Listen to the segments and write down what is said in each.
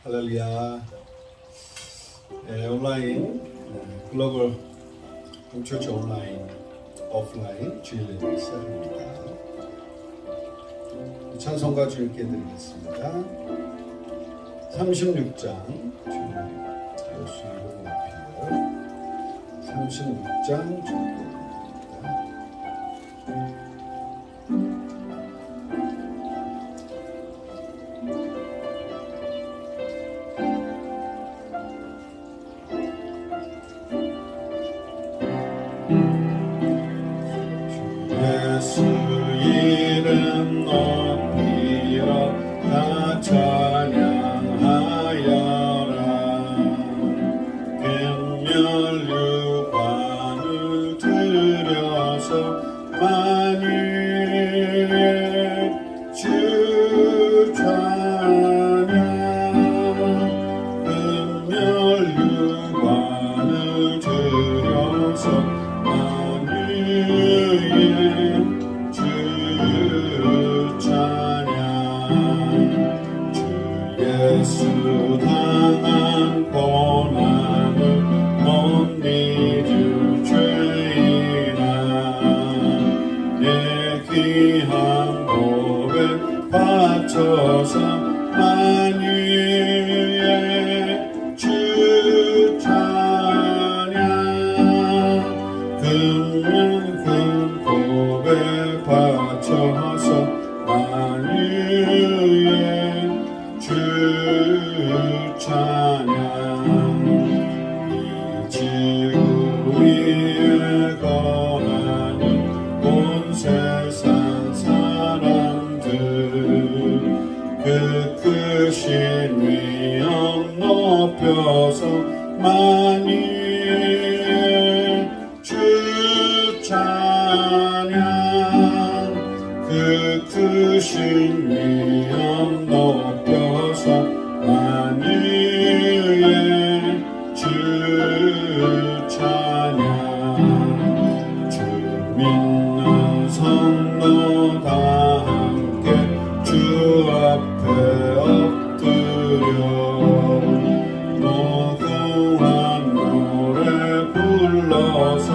할렐루야. 온라인 글로벌 홈처치 온라인 오프라인 주일 예배 시작합니다. 찬송가 주님께 드리겠습니다. 36장 주님 예수 이름 높이며 36장 주님께 드립니다. 예수 이름 높이러 다 찬양하여라. 금멸 유관을 들여서 만유의 주 찬양. 금멸 유관을 들여서 주 찬양. 주 예수 당한 고난을 못 잊을 죄인아, 내 귀한 고백 바쳐서 만유의 주 찬양. 고백 바쳐서 만유의 주 찬양. 이 지구 위에 거하는 온 세상 사람들, 그 크신 위엄 높여서 만유의 주 찬양. 그 크신 위엄 높여서 만유의 주 찬양. 주 믿는 성도 다 함께 주 앞에 엎드려 무궁한 노래 불러서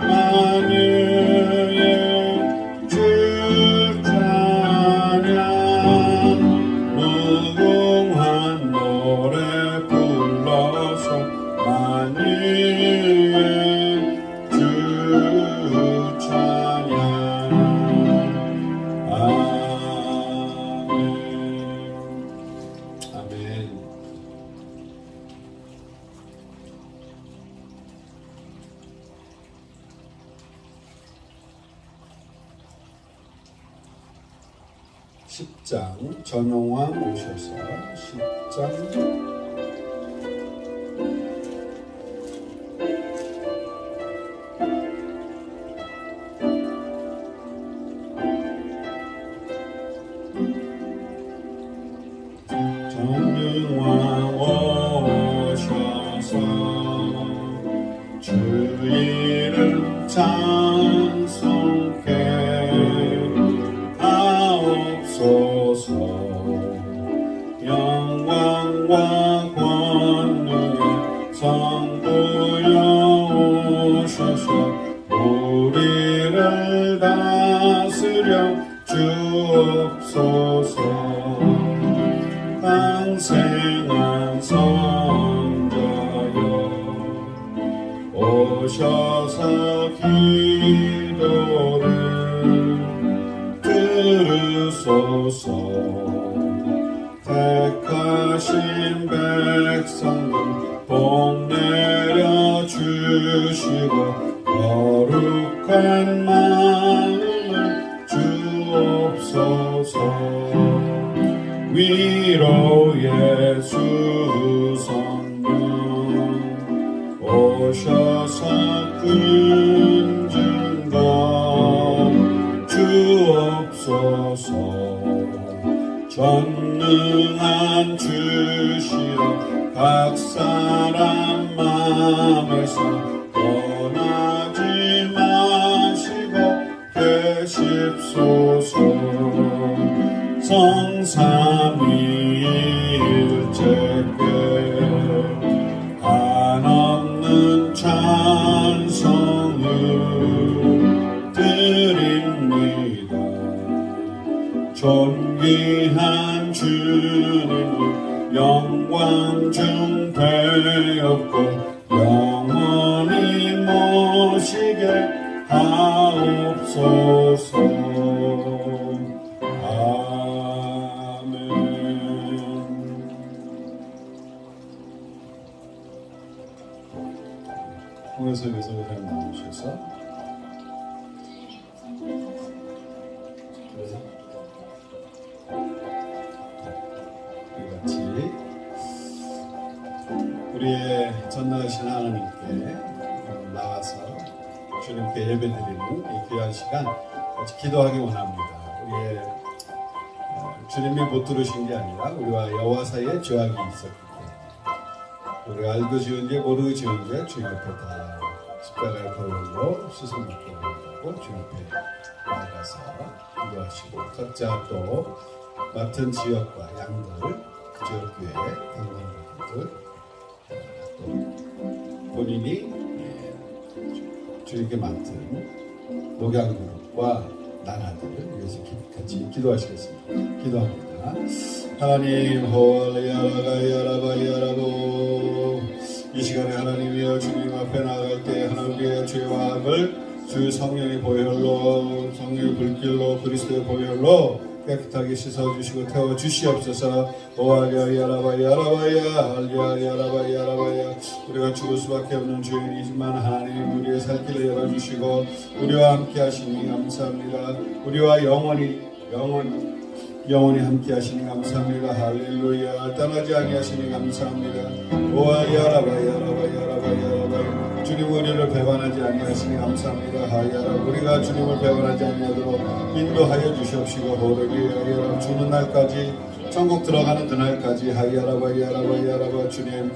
만유의 주 찬양. 무궁한 노래 불러서 만유의 주 찬양. 아멘. 아멘. 10장 전용왕 오셔서 10장 전용왕 오셔서 주 이름 찬송케 하옵소서. 영광과 권능의 성부여 오셔서 우리를 다스려 주옵소서. 강생한 성자여 오셔서 기도를 들으소서. 택하신 백성들 복 내려주시고 거룩한 마음을 주옵소서. 위로의 주성령 오셔서 군증거 주옵소서. 전능한 주시여 각 사람 맘에서 떠나지 마시고 계십소서. 성삼위일체 존귀한 주님을 영광 중 되었고 영원히 모시게 하옵소서. 아멘. 홍해석에서 그냥 나오셔서 같이 우리의 전능하신 하나님께 나와서 주님께 예배드리는 이 귀한 시간 같이 기도하기 원합니다. 우리의 주님이 못 들으신 게 아니라 우리와 여호와 사이에 죄악이 있었기 때문에 우리가 알고 지은 게 모르고 지은 게 주님 앞에 다 십자가의 보혈로 씻음 받고 올라가고 주님 앞에 나아가서 기도하시고 각자 또 맡은 지역과 양들 지역교회 당당자들 또 본인이 주님께 맡은 목양그룹과 나라들을 위해서 같이 기도하시겠습니다. 기도합니다. 하나님 호알야라가야라바야라보 이 시간에 하나님이여 주님 앞에 나아갈 때 하나님의 죄와 악을 주 성령의 보혈로 성령의 불길로 그리스도의 보혈로 깨끗하게 씻어주시고 태워주시옵소서. 오알야야라바야라바야 알야야라바야라바야 우리가 죽을 수밖에 없는 죄인이지만 하나님 우리의 살 길을 열어주시고 우리와 함께 하시니 감사합니다. 우리와 영원히 함께 하시니 감사합니다. 할렐루야. 떠나지 아니하시니 감사합니다. 오알야라바야라바야라바야 주님 우리를 배반하지 아니하시니 감사합니다. 하야라 우리가 주님을 배반하지 아니하도록 인도하여 주시옵시고 호르기야야라 주는 날까지 천국 들어가는 그날까지 하야라바야라바야라바 주님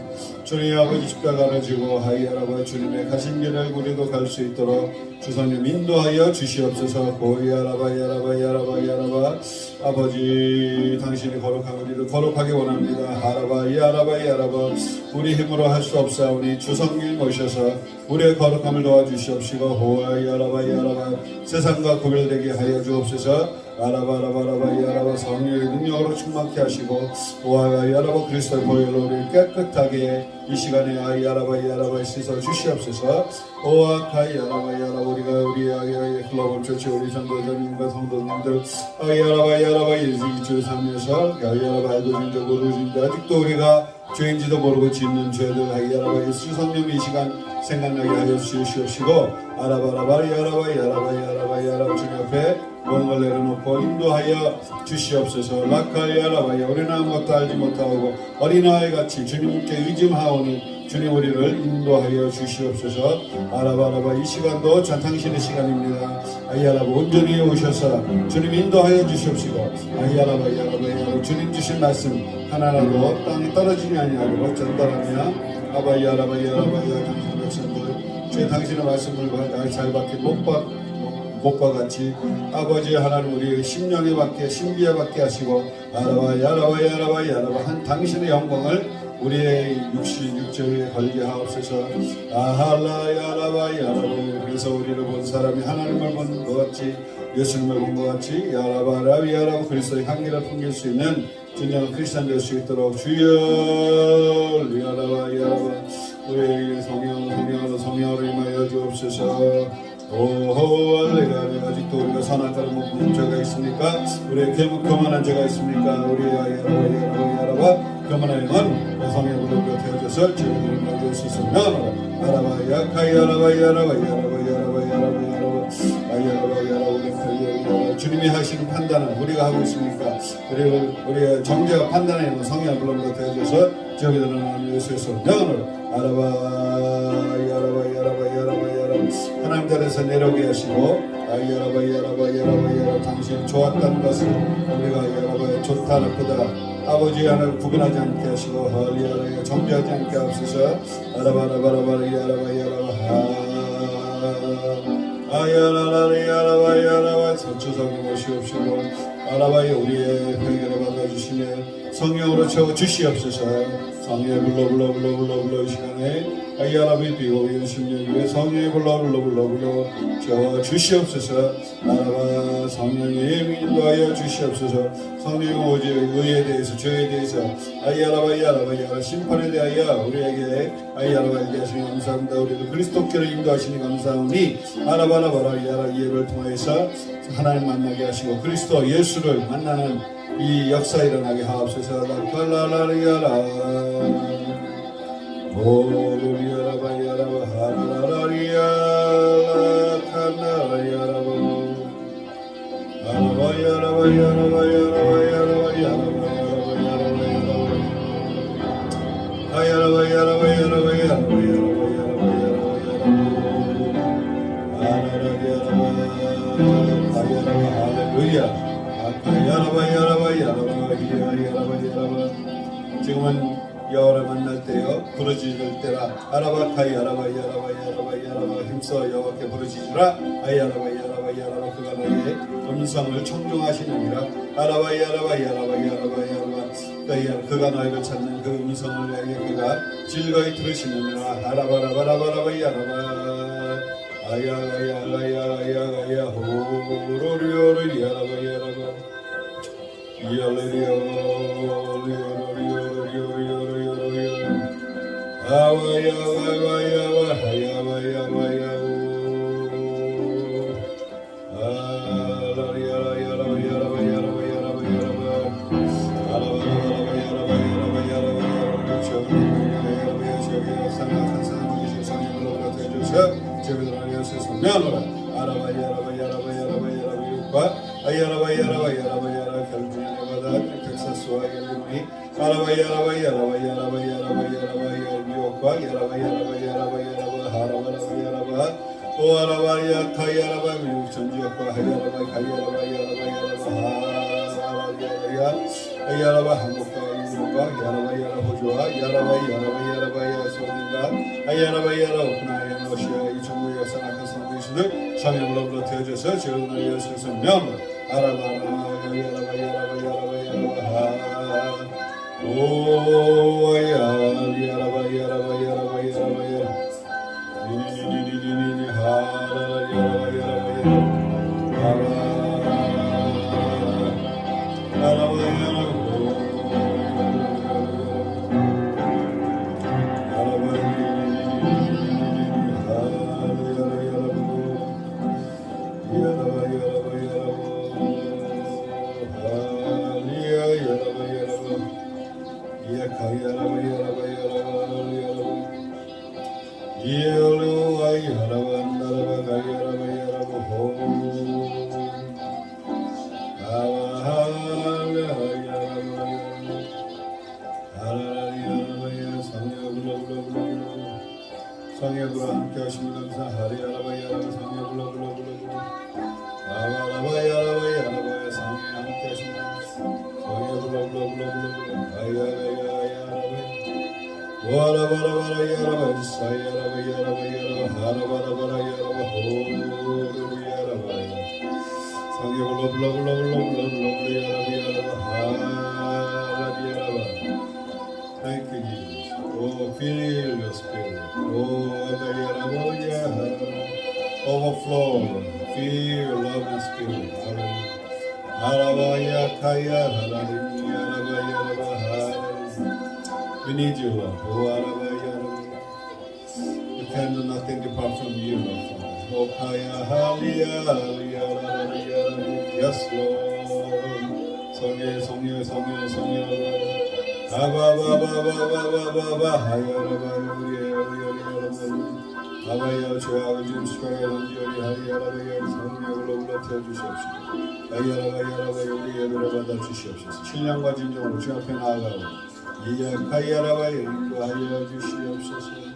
아버지 십자가를 지고 하야라바 주님의 가신 길을 우리도 갈 수 있도록 주선님 인도하여 주시옵소서. 고야라바야라바야라바야라바 아버지 당신이 거룩한 우리를 거룩하게 원합니다. 하라바야라바야라바 우리 힘으로 할 수 없사오니 주성길 모셔서 우리의 거룩함을 도와주시옵시고 호야라바야라바 세상과 구별되게 하여 주옵소서. 아라바라바라바야라바 성령의 능력으로 충만케 하시고 오아야라바 그리스도의 보혈로 우리를 깨끗하게 이 시간에 아야라바야라바 씻어 주시옵소서. 오아카야라바야라 우리가 우리의 글로벌 조치 우리 전도자님과 성도님들 아야라바야라바 일주일 삼면서 아야라바 알도진자 모르진자 아직도 우리가 죄인지도 모르고 짓는 죄들 아야라바 예수 성령 이 시간 생각나게 하여 주시옵시고 아라바라바야라바야라바야라바 주님 앞에 모든 걸 내려놓고 인도하여 주시옵소서. 라카야라바야 우리는 아무것도 알지 못하고 어린아이같이 주님께 의심하오니 주님 우리를 인도하여 주시옵소서. 아라바라바 이 시간도 당신의 시간입니다. 아야라바 온전히 오셔서 주님 인도하여 주시옵시고 아야라바야라바야 주님 주신 말씀 하나라도 땅에 떨어지지 아니하도록 전달하며 아바야라바야라바야 당신의 백성들 주의 당신의 말씀을 잘 받게 목과 같이 아버지 하나님 우리의 심령에 받게 신비에 받게 하시고 아라바야라바야라바야라바 한 당신의 영광을 우리의 육체에 걸게 하옵소서. 아할라야라바야라바 그래서 우리를 본 사람이 하나님을 본 것 같이 예수님을 본 것 같이 야라바라비야라바 그리스도의 향기를 풍길 수 있는 진정한 크리스찬 될 수 있도록 주여 야라바야라바 우리의 성령으로 임하여 주옵소서. 오호 할렐루야. 아직도 우리가 선한 가를 못 부는 죄가 있습니까? 우리의 교만한 죄가 있습니까? 우리의 야라바 교만한 영은 성의 무릎으로 되어져서 죄를 받을 수 있습니다. 야라바야 카야라바야라바야라바야라바야라바 주님이 하시는 판단은 우리가 하고 있습니까? 우리의 정죄와 판단에 있는 성의 무릎으로 되어져서 지옥에 드러나는 예수의 명으로 아라바야라바야라바야라바 하나님 자리에서 내려오게 하시고 아야라바야라바야라바야라 당신이 좋았다는 것을 우리가 야라바야 좋다 나쁘다 아버지 하나님 구분하지 않게 하시고 헐리야라야 정죄하지 않게 하옵소서. 아라바라바라바야라바야라바 아야라라야라바야라바 선추성이 모시옵시고 아라바야 우리의 회개를 받아주시며 성령으로 채워 주시옵소서. 성령의 불러 이 시간에 아이아라비 비고 예수님 위해 성령의 불러 저 주시옵소서. 나라와 성령의 인도하여 주시옵소서. 성령의 오직 의에 대해서 죄에 대해서 아이아라바 심판에 대하여 우리에게 아이아라바 얘기하시니 감사합니다. 우리도 그리스도께로 인도하시니 감사하오니 아라바라바라 이아라 이해를 통해서 하나님 만나게 하시고 그리스도 예수를 만나는 이 역사 일어나게 하옵소서. 라칼라라리아라 오루리아라바야라바 하라라리아라 칸나라야라바 지금은 여호와를 만날 때요 부르짖을 때라 아라바카이 아라바이 힘써 여호와께 부르짖으라 아이아라바이 그가 너희의 음성을 청종하시느니라 아라바이 그가 너희를 찾는 그 음성을 향해 그가 즐거이 들으시느니라 아라바라바라바라바이 아야야야야야야야 호로리오리 아라바이 오아라바야 카이아라바 미국 전지역과 하이아라바 아이아라바 한국과 일본과 야라바야라 호주와 야라바야 소문과 아이아라바야라 오크라이나 러시아 이 전국의 역사 낙한 성도이시들 성령으로 되어져서 지금은 예수께서 명 아라바야라바야라바야라바 성의 불어 함께 하시면 감사하리 아라바야라바 성의 불러 아라바야라바야라바야 성의 함께 하시면 성의 불러 아야야야야라바 와라바라바라야라바 사야라바야라바야라바 하라바라바라야라바 호루루야라바야 성의 불러 야라바야라바 하라비야라바 Thank you, Jesus. Oh, feel your spirit. Oh, overflow. Feel your love and spirit. We need you, Lord. Oh, we can do nothing apart from you, Lord. Oh, yes, Lord. 성령. 아바바바바바바바바 아바야 죄악을 지금 시간에 던지오리 하리야라바야 성령으로 불러태워 주시옵시고 아야라바야라바야 우리 예배를 받아 주시옵소서 신령과 진정으로 주 앞에 나아가고 이야카야라바야 인도하여 주시옵소서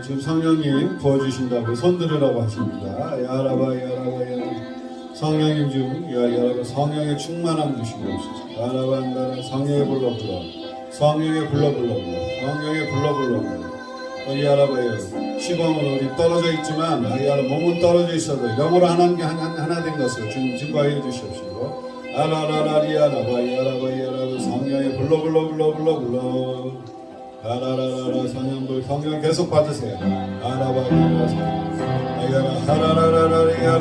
지금 성령님 부어주신다고 손들으라고 하십니다. 성령님 지금 성령의 충만함 주시옵소서. 성령의 불러 성령의 불러 성령의 불러 아리아라바야 시공은 우리 떨어져 있지만 아리아라 몸은 떨어져 있어도 영으로 하나 된 것을 주님 증거해 주시옵시고 아라라라리아라바야라바야라 성령의 불러 아라라라라 성령 계속 받으세요. 아라바야라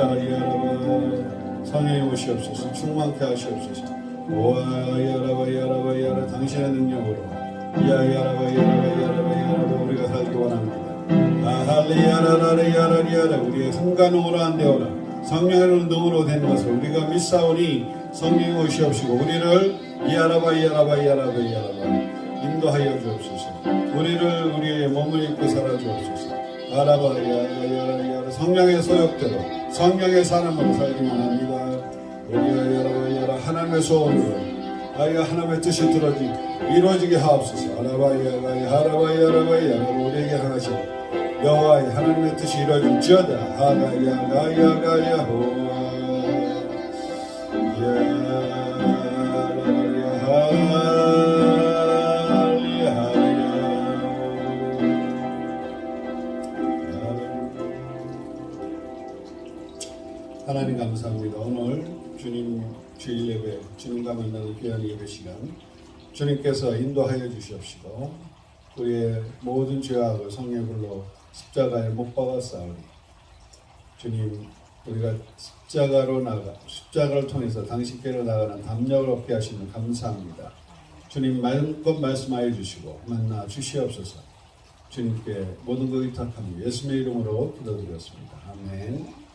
아야라 성령이 오시옵소서 충만케 하시옵소서 오아야라바야라바야라 당신의 능력으로 야야라바야라바야라바야라 우리가 살기 원합니다. 아할리야라라리야라리야라 우리의 흥과 능으로 안 되오라 성령의 능으로 된 것을 우리가 믿사오니 성령이 오시옵시고 우리를 이야라바야라바야라바야라바 인도하여 주옵소서. 우리를 우리의 몸을 입고 살아 주옵소서. 아라바야야야야라 성령의 소욕대로 성령의 사람으로 살기만 합니다. 우리야야라바야라 하나님의 소원으로 아이가 하나님의 뜻이 이루어지게 하옵소서. 아라바야라바야라바야라바 우리에게 하나씩 여호와의 하나님의 뜻이 이루어질지어다. 하가야가야가야호 하나님 감사합니다. 오늘 주님 주일 예배 주님과 만나는 귀한 예배 시간 주님께서 인도하여 주시옵시고 우리의 모든 죄악을 성령의 불로 십자가에 못 박았사오니 주님 우리가 십자가를 통해서 당신께로 나가는 담력을 얻게 하시는 감사합니다. 주님 마음껏 말씀하여 주시고 만나 주시옵소서. 주님께 모든 것 의탁하며 예수님의 이름으로 기도드렸습니다. 아멘.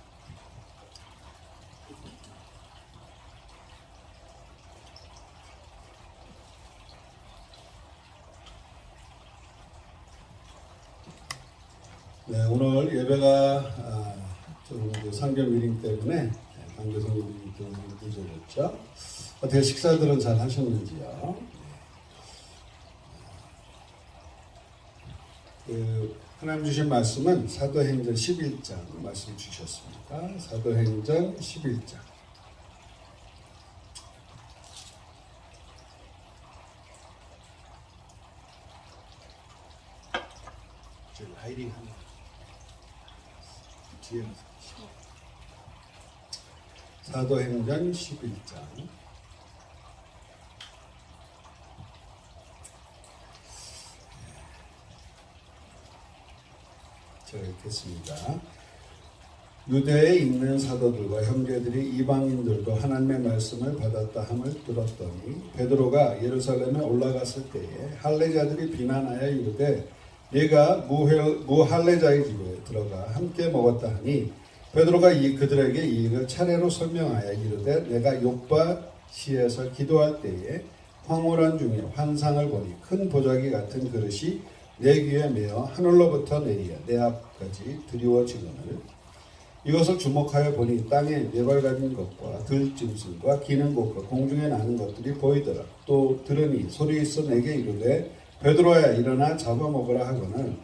네, 오늘 예배가 상경 미팅 때문에 강교성 미팅 때문에 늦어졌죠. 어떻게 식사들은 잘 하셨는지요? 하나님 주신 말씀은 사도행전 11장 말씀 주셨습니다. 사도행전 11장. 라이딩 하나. 사도행전 11장 제가 읽겠습니다. 유대에 있는 사도들과 형제들이 이방인들도 하나님의 말씀을 받았다 함을 들었더니 베드로가 예루살렘에 올라갔을 때에 할례자들이 비난하여 이르되 네가 무할례자의 집에 들어가 함께 먹었다 하니 베드로가 그들에게 이 일을 차례로 설명하여 이르되 내가 욥바시에서 기도할 때에 황홀한 중에 환상을 보니 큰 보자기 같은 그릇이 내 귀에 매어 하늘로부터 내리어 내 앞까지 드리워지거늘 이것을 주목하여 보니 땅에 네발 가진 것과 들짐승과 기는 곳과 공중에 나는 것들이 보이더라. 또 들으니 소리 있어 내게 이르되 베드로야 일어나 잡아먹으라 하거늘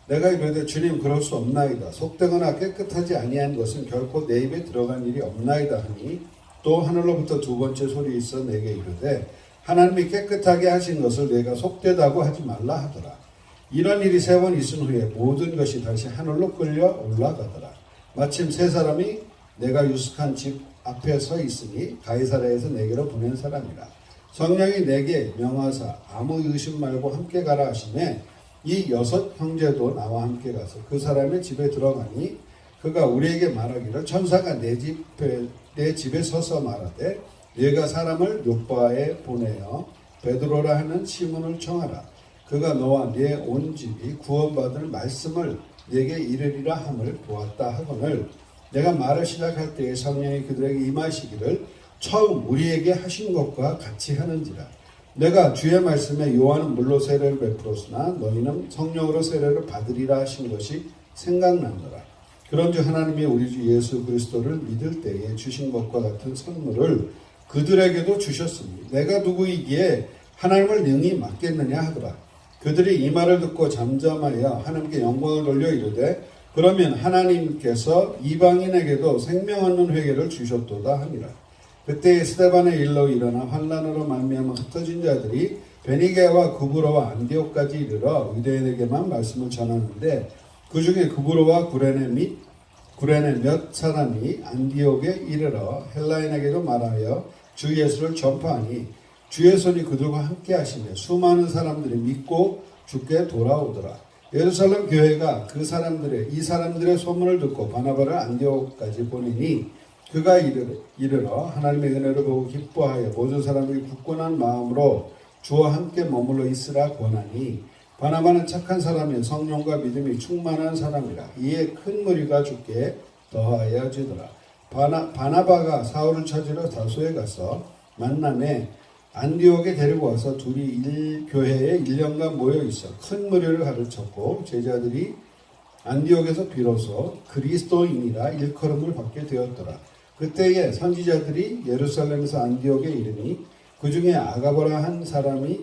내가 이르되 주님 그럴 수 없나이다. 속되거나 깨끗하지 아니한 것은 결코 내 입에 들어간 일이 없나이다 하니 또 하늘로부터 두 번째 소리 있어 내게 이르되 하나님이 깨끗하게 하신 것을 내가 속되다고 하지 말라 하더라. 이런 일이 3번 있은 후에 모든 것이 다시 하늘로 끌려 올라가더라. 마침 3사람이 내가 유숙한 집 앞에 서 있으니 가이사랴에서 내게로 보낸 사람이라. 성령이 내게 명하사 아무 의심 말고 함께 가라 하시매 이 6 형제도 나와 함께 가서 그 사람의 집에 들어가니 그가 우리에게 말하기를 천사가 내 집에 서서 말하되 네가 사람을 욥바에 보내어 베드로라 하는 시몬을 청하라. 그가 너와 네 온 집이 구원받을 말씀을 내게 이르리라 함을 보았다 하거늘 내가 말을 시작할 때에 성령이 그들에게 임하시기를 처음 우리에게 하신 것과 같이 하는지라. 내가 주의 말씀에 요한은 물로 세례를 베풀었으나 너희는 성령으로 세례를 받으리라 하신 것이 생각나더라. 그런즉 하나님이 우리 주 예수 그리스도를 믿을 때에 주신 것과 같은 선물을 그들에게도 주셨으니 내가 누구이기에 하나님을 능히 맡겠느냐 하더라. 그들이 이 말을 듣고 잠잠하여 하나님께 영광을 돌려 이르되 그러면 하나님께서 이방인에게도 생명 얻는 회개를 주셨도다 하니라. 그때 스데반의 일로 일어나 환란으로 말미암아 흩어진 자들이 베니게와 구브로와 안디옥까지 이르러 유대인에게만 말씀을 전하는데 그 중에 구브로와 구레네 몇 사람이 안디옥에 이르러 헬라인에게도 말하여 주 예수를 전파하니 주의 손이 그들과 함께 하시며 수많은 사람들이 믿고 주께 돌아오더라. 예루살렘 교회가 이 사람들의 소문을 듣고 바나바를 안디옥까지 보내니 그가 이르러 하나님의 은혜를 보고 기뻐하여 모든 사람이 굳건한 마음으로 주와 함께 머물러 있으라 권하니 바나바는 착한 사람이요 성령과 믿음이 충만한 사람이라. 이에 큰 무리가 주께 더하여 지더라. 바나바가 사울을 찾으러 다소에 가서 만남에 안디옥에 데리고 와서 둘이 교회에 1년간 모여 있어 큰 무리를 가르쳤고 제자들이 안디옥에서 비로소 그리스도인이라 일컬음을 받게 되었더라. 그때에 선지자들이 예루살렘에서 안디옥에 이르니 그 중에 아가보라 한 사람이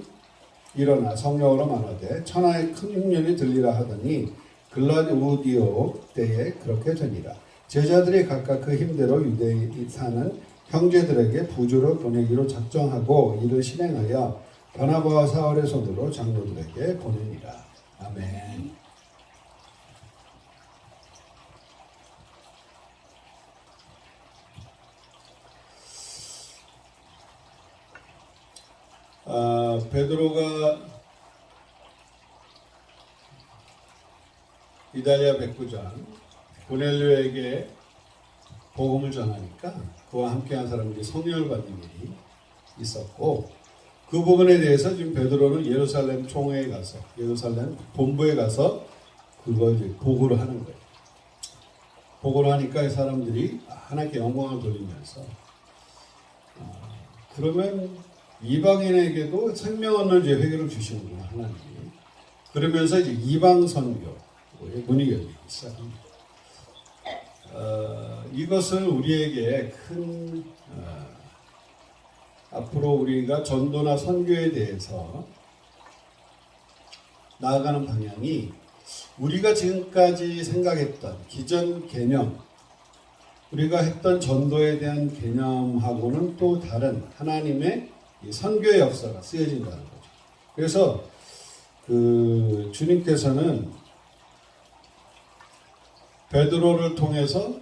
일어나 성령으로 말하되 천하의 큰 흉년이 들리라 하더니 글라우디오 때에 그렇게 되니라. 제자들이 각각 그 힘대로 유대에 사는 형제들에게 부조를 보내기로 작정하고 이를 실행하여 바나바와 사울의 손으로 장로들에게 보내니라. 아멘. 베드로가 이달리아 백부장 고넬료에게 복음을 전하니까 그와 함께한 사람들이 성령을 받는 일이 있었고 그 부분에 대해서 지금 베드로는 예루살렘 총회에 가서 예루살렘 본부에 가서 그걸 이제 보고를 하는 거예요. 보고를 하니까 사람들이 하나님께 영광을 돌리면서 그러면 이방인에게도 생명 얻는 회개를 주시는구나 하나님이. 그러면서 이제 이방 선교의 문이 열리기 시작합니다. 이것은 우리에게 큰 앞으로 우리가 전도나 선교에 대해서 나아가는 방향이 우리가 지금까지 생각했던 기존 개념, 우리가 했던 전도에 대한 개념하고는 또 다른 하나님의 선교의 역사가 쓰여진다는 거죠. 그래서 주님께서는 베드로를 통해서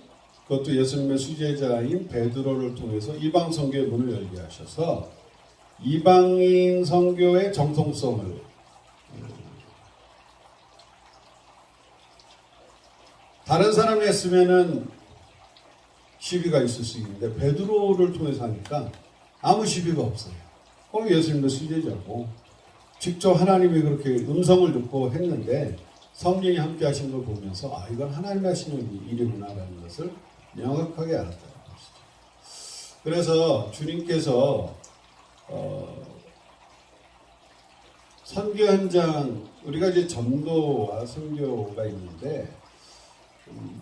그것도 예수님의 수제자인 베드로를 통해서 이방 선교의 문을 열게 하셔서 이방인 선교의 정통성을 다른 사람이 했으면은 시비가 있을 수 있는데 베드로를 통해서 하니까 아무 시비가 없어요. 예수님의 수제자고 직접 하나님이 그렇게 음성을 듣고 했는데 성령이 함께 하신 걸 보면서 이건 하나님이 하시는 일이구나라는 것을 명확하게 알았다는 것이죠. 그래서 주님께서 선교 현장, 우리가 이제 전도와 선교가 있는데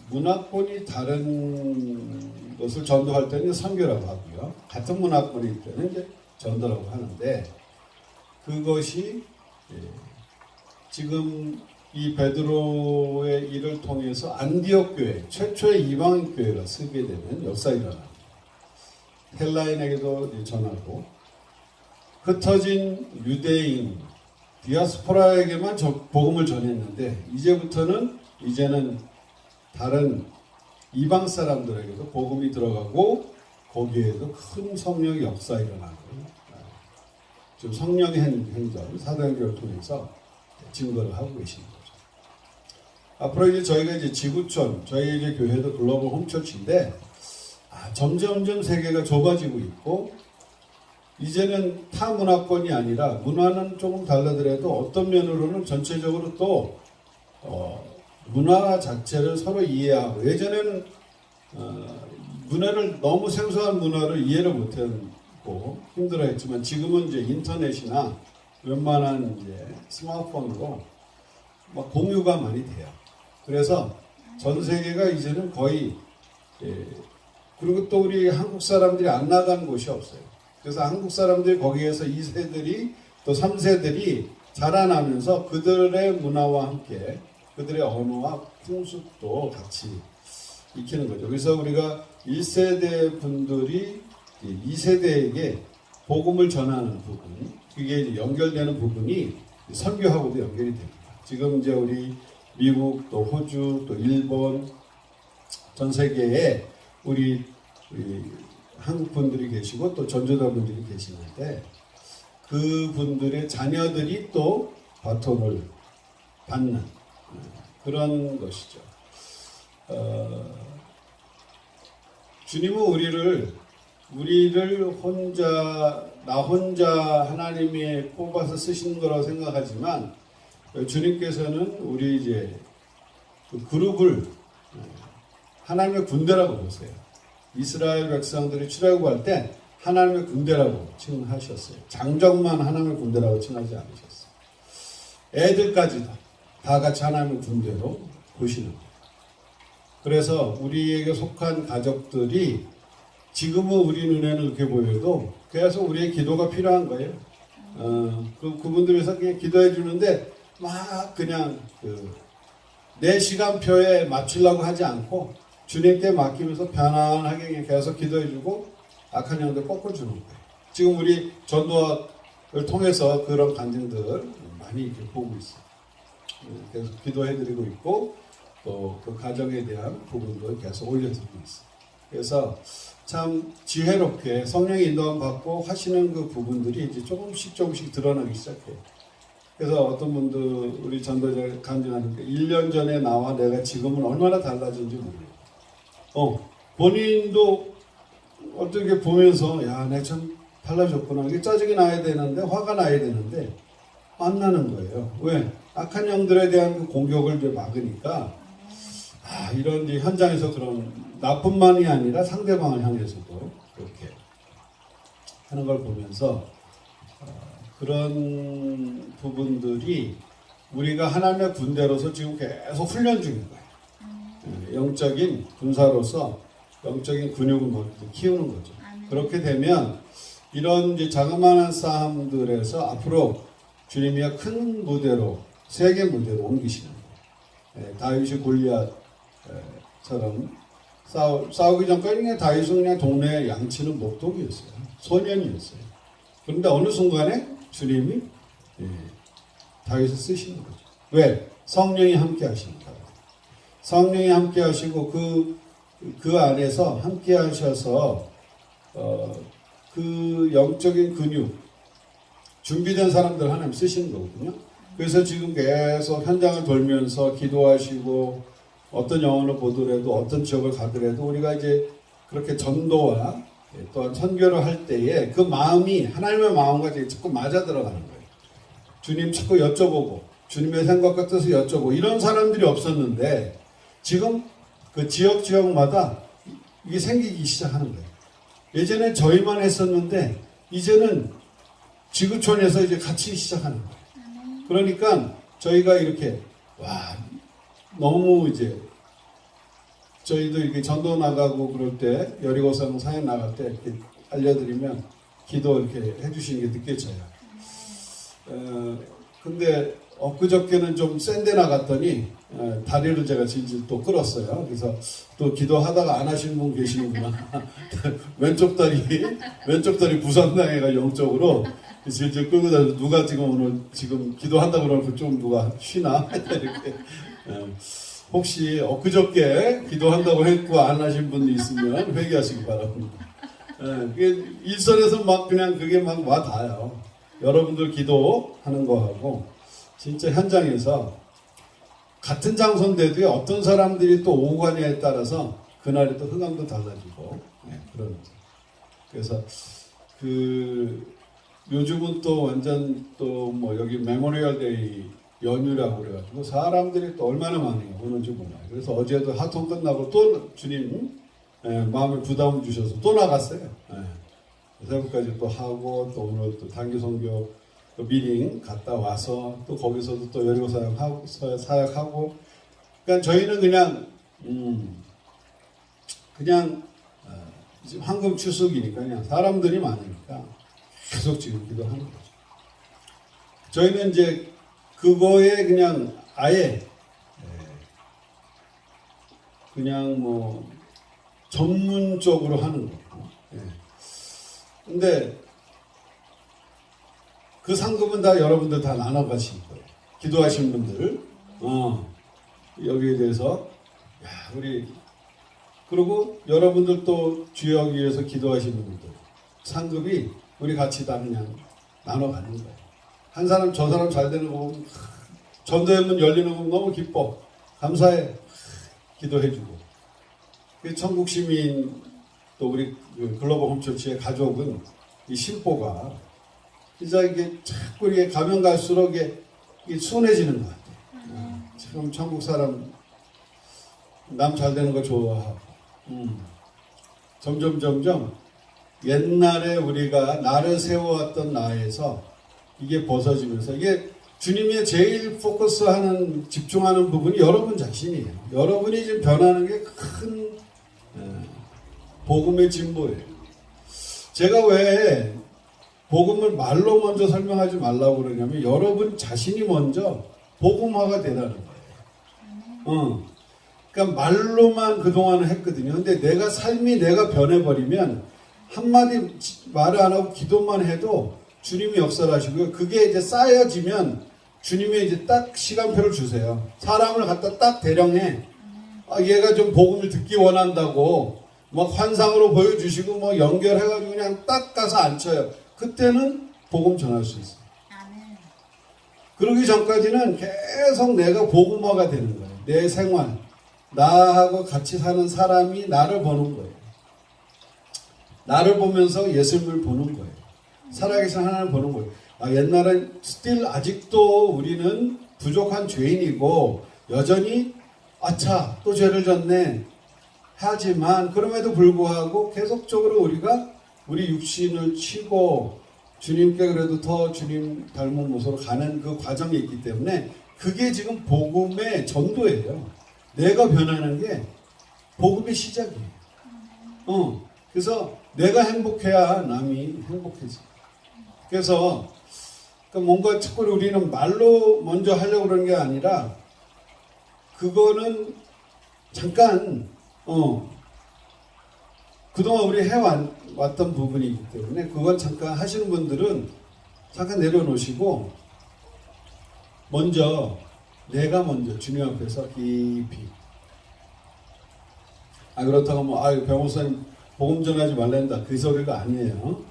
문화권이 다른 것을 전도할 때는 선교라고 하고요. 같은 문화권일 때는 이제 전도라고 하는데 그것이 지금 이 베드로의 일을 통해서 안디옥 교회, 최초의 이방인 교회가 쓰게 되는 역사가 일어납니다. 헬라인에게도 전하고 흩어진 유대인, 디아스포라에게만 복음을 전했는데 이제는 다른 이방 사람들에게도 복음이 들어가고 거기에도 큰 성령의 역사가 일어나고 지금 성령의 행전, 사도행전을 통해서 증거를 하고 계시는 거죠. 앞으로 이제 저희가 이제 지구촌, 저희 이제 교회도 글로벌 홈처치인데 점점점 세계가 좁아지고 있고 이제는 타 문화권이 아니라 문화는 조금 달라더라도 어떤 면으로는 전체적으로 또 문화 자체를 서로 이해하고 예전에는 문화를 너무 생소한 문화를 이해를 못했고 힘들어했지만 지금은 이제 인터넷이나 웬만한 이제 스마트폰으로 막 공유가 많이 돼요. 그래서 전 세계가 이제는 거의 그리고 또 우리 한국 사람들이 안 나간 곳이 없어요. 그래서 한국 사람들이 거기에서 2세들이 또 3세들이 자라나면서 그들의 문화와 함께 그들의 언어와 풍습도 같이 익히는 거죠. 그래서 우리가 1세대 분들이 2세대에게 복음을 전하는 부분, 그게 이제 연결되는 부분이 선교하고도 연결이 됩니다. 지금 이제 우리 미국, 또 호주, 또 일본, 전 세계에 우리 한국 분들이 계시고 또 전도자 분들이 계시는데 그분들의 자녀들이 또 바톤을 받는 그런 것이죠. 주님은 우리를 나 혼자 하나님이 뽑아서 쓰시는 거라고 생각하지만 주님께서는 우리 이제 그 그룹을 하나님의 군대라고 보세요. 이스라엘 백성들이 출애굽할 때 하나님의 군대라고 칭하셨어요. 장정만 하나님의 군대라고 칭하지 않으셨어요. 애들까지도 다 같이 하나님의 군대로 보시는 거예요. 그래서 우리에게 속한 가족들이 지금은 우리 눈에는 이렇게 보여도 계속 우리의 기도가 필요한 거예요. 그분들 위해서 그냥 기도해 주는데 막 그냥 내 시간표에 맞추려고 하지 않고 주님께 맡기면서 편안하게 계속 기도해 주고 악한 영들 꺾어주는 거예요. 지금 우리 전도를 통해서 그런 간증들 많이 이렇게 보고 있어요. 계속 기도해 드리고 있고 또 그 가정에 대한 부분도 계속 올려드리고 있어요. 그래서 참 지혜롭게 성령의 인도함 받고 하시는 그 부분들이 이제 조금씩 드러나기 시작해요. 그래서 어떤 분들 우리 전도자 간증하는 게 1년 전에 나와 내가 지금은 얼마나 달라진지 모르겠어요. 본인도 어떻게 보면서 야, 내가 참 달라졌구나. 이게 짜증이 나야 되는데 화가 나야 되는데 안 나는 거예요. 왜? 악한 영들에 대한 그 공격을 이제 막으니까 이런 이제 현장에서 그런 나뿐만이 아니라 상대방을 향해서도 그렇게 하는 걸 보면서 그런 부분들이 우리가 하나님의 군대로서 지금 계속 훈련 중인 거예요. 영적인 군사로서 영적인 근육을 키우는 거죠. 그렇게 되면 이런 이제 자그마한 싸움들에서 앞으로 주님이 큰 무대로 세계 무대로 옮기시는 거예요. 다윗이 골리앗처럼 싸우기 전까지 다윗은 그냥 동네 양치는 목동이었어요. 소년이었어요. 그런데 어느 순간에 주님이 다윗을 쓰시는 거죠. 왜? 성령이 함께 하십니다. 성령이 함께 하시고 그 안에서 함께 하셔서 그 영적인 근육 준비된 사람들 하나님 쓰시는 거거든요. 그래서 지금 계속 현장을 돌면서 기도하시고 어떤 영혼을 보더라도 어떤 지역을 가더라도 우리가 이제 그렇게 전도와 또한 선교를 할 때에 그 마음이 하나님의 마음과 자꾸 맞아 들어가는 거예요. 주님 자꾸 여쭤보고 주님의 생각과 뜻을 여쭤보고 이런 사람들이 없었는데 지금 그 지역마다 이게 생기기 시작하는 거예요. 예전에 저희만 했었는데 이제는 지구촌에서 이제 같이 시작하는 거예요. 그러니까 저희가 이렇게 너무 이제 저희도 이렇게 전도 나가고 그럴 때 여리고성 사역 나갈 때 이렇게 알려드리면 기도 이렇게 해주시는 게 느껴져요. 근데 엊그저께는 좀 센 데 나갔더니 다리를 제가 질질 또 끌었어요. 그래서 또 기도하다가 안 하시는 분 계시는구나. 왼쪽 다리 부상당해가 영적으로 질질 끌고 다녀서 누가 오늘 기도한다고 그러면 좀 누가 쉬나? 이렇게. 혹시 엊그저께 기도한다고 했고 안 하신 분이 있으면 회개하시기 바랍니다. 일선에서 그게 와 닿아요. 여러분들 기도하는 거하고 진짜 현장에서 같은 장소인데도 어떤 사람들이 또 오고 가냐에 따라서 그날이 또 흥황도 달라지고 그런 거죠. 그래서 요즘은 또 완전 또 여기 메모리얼 데이 연휴라고 그래가지고 사람들이 또 얼마나 많이 오는지 몰라요. 그래서 어제도 하통 끝나고 또 주님 마음에 부담을 주셔서 또 나갔어요. 새벽까지 또 하고 또 오늘 또 단기 선교 미팅 갔다 와서 또 거기서도 또 여리고 사역하고 그러니까 저희는 그냥 지금 황금 추석이니까 그냥 사람들이 많으니까 계속 지금 기도하는 거죠. 저희는 이제 그거에 그냥 아예 그냥 뭐 전문적으로 하는 거고. 예. 근데 그 상급은 다 여러분들 다 나눠 가실 거예요. 기도하신 분들. 여기에 대해서 야, 우리 그리고 여러분들 또 주여 위해서 기도하시는 분들 상급이 우리 같이 다 그냥 나눠 가는 거예요. 한 사람 저 사람 잘 되는 거 보면 전도의 문 열리는 거 보면 너무 기뻐. 감사해. 기도해주고. 천국 시민 또 우리 글로벌 홈처치의 가족은 이 심보가 진짜 이게 자꾸 이게 가면 갈수록 이게 순해지는 것 같아요. 지금 천국 사람 남 잘 되는 거 좋아하고 점점 옛날에 우리가 나를 세워왔던 나에서 이게 벗어지면서 이게 주님이 제일 포커스하는 집중하는 부분이 여러분 자신이에요. 여러분이 지금 변하는 게 큰 복음의 진보예요. 제가 왜 복음을 말로 먼저 설명하지 말라고 그러냐면 여러분 자신이 먼저 복음화가 되라는 거예요. 그러니까 말로만 그동안은 했거든요. 근데 내가 삶이 내가 변해버리면 한마디 말을 안 하고 기도만 해도 주님이 역사를 하시고요. 그게 이제 쌓여지면 주님이 이제 딱 시간표를 주세요. 사람을 갖다 딱 대령해. 얘가 좀 복음을 듣기 원한다고 막 환상으로 보여주시고 뭐 연결해가지고 그냥 딱 가서 앉혀요. 그때는 복음 전할 수 있어요. 그러기 전까지는 계속 내가 복음화가 되는 거예요. 내 생활, 나하고 같이 사는 사람이 나를 보는 거예요. 나를 보면서 예수님을 보는 거예요. 살아계신 하나님을 보는 거예요. 옛날엔 still 아직도 우리는 부족한 죄인이고 여전히 아차 또 죄를 졌네 하지만 그럼에도 불구하고 계속적으로 우리가 우리 육신을 치고 주님께 그래도 더 주님 닮은 모습으로 가는 그 과정이 있기 때문에 그게 지금 복음의 전도예요. 내가 변하는 게 복음의 시작이에요. 그래서 내가 행복해야 남이 행복해져. 그래서 뭔가 자꾸 우리는 말로 먼저 하려고 그러는 게 아니라 그거는 잠깐 그동안 우리 해왔던 부분이기 때문에 그건 잠깐 하시는 분들은 잠깐 내려놓으시고 내가 먼저 주님 앞에서 깊이 그렇다고 병호사님 복음 전하지 말란다 그 소리가 아니에요.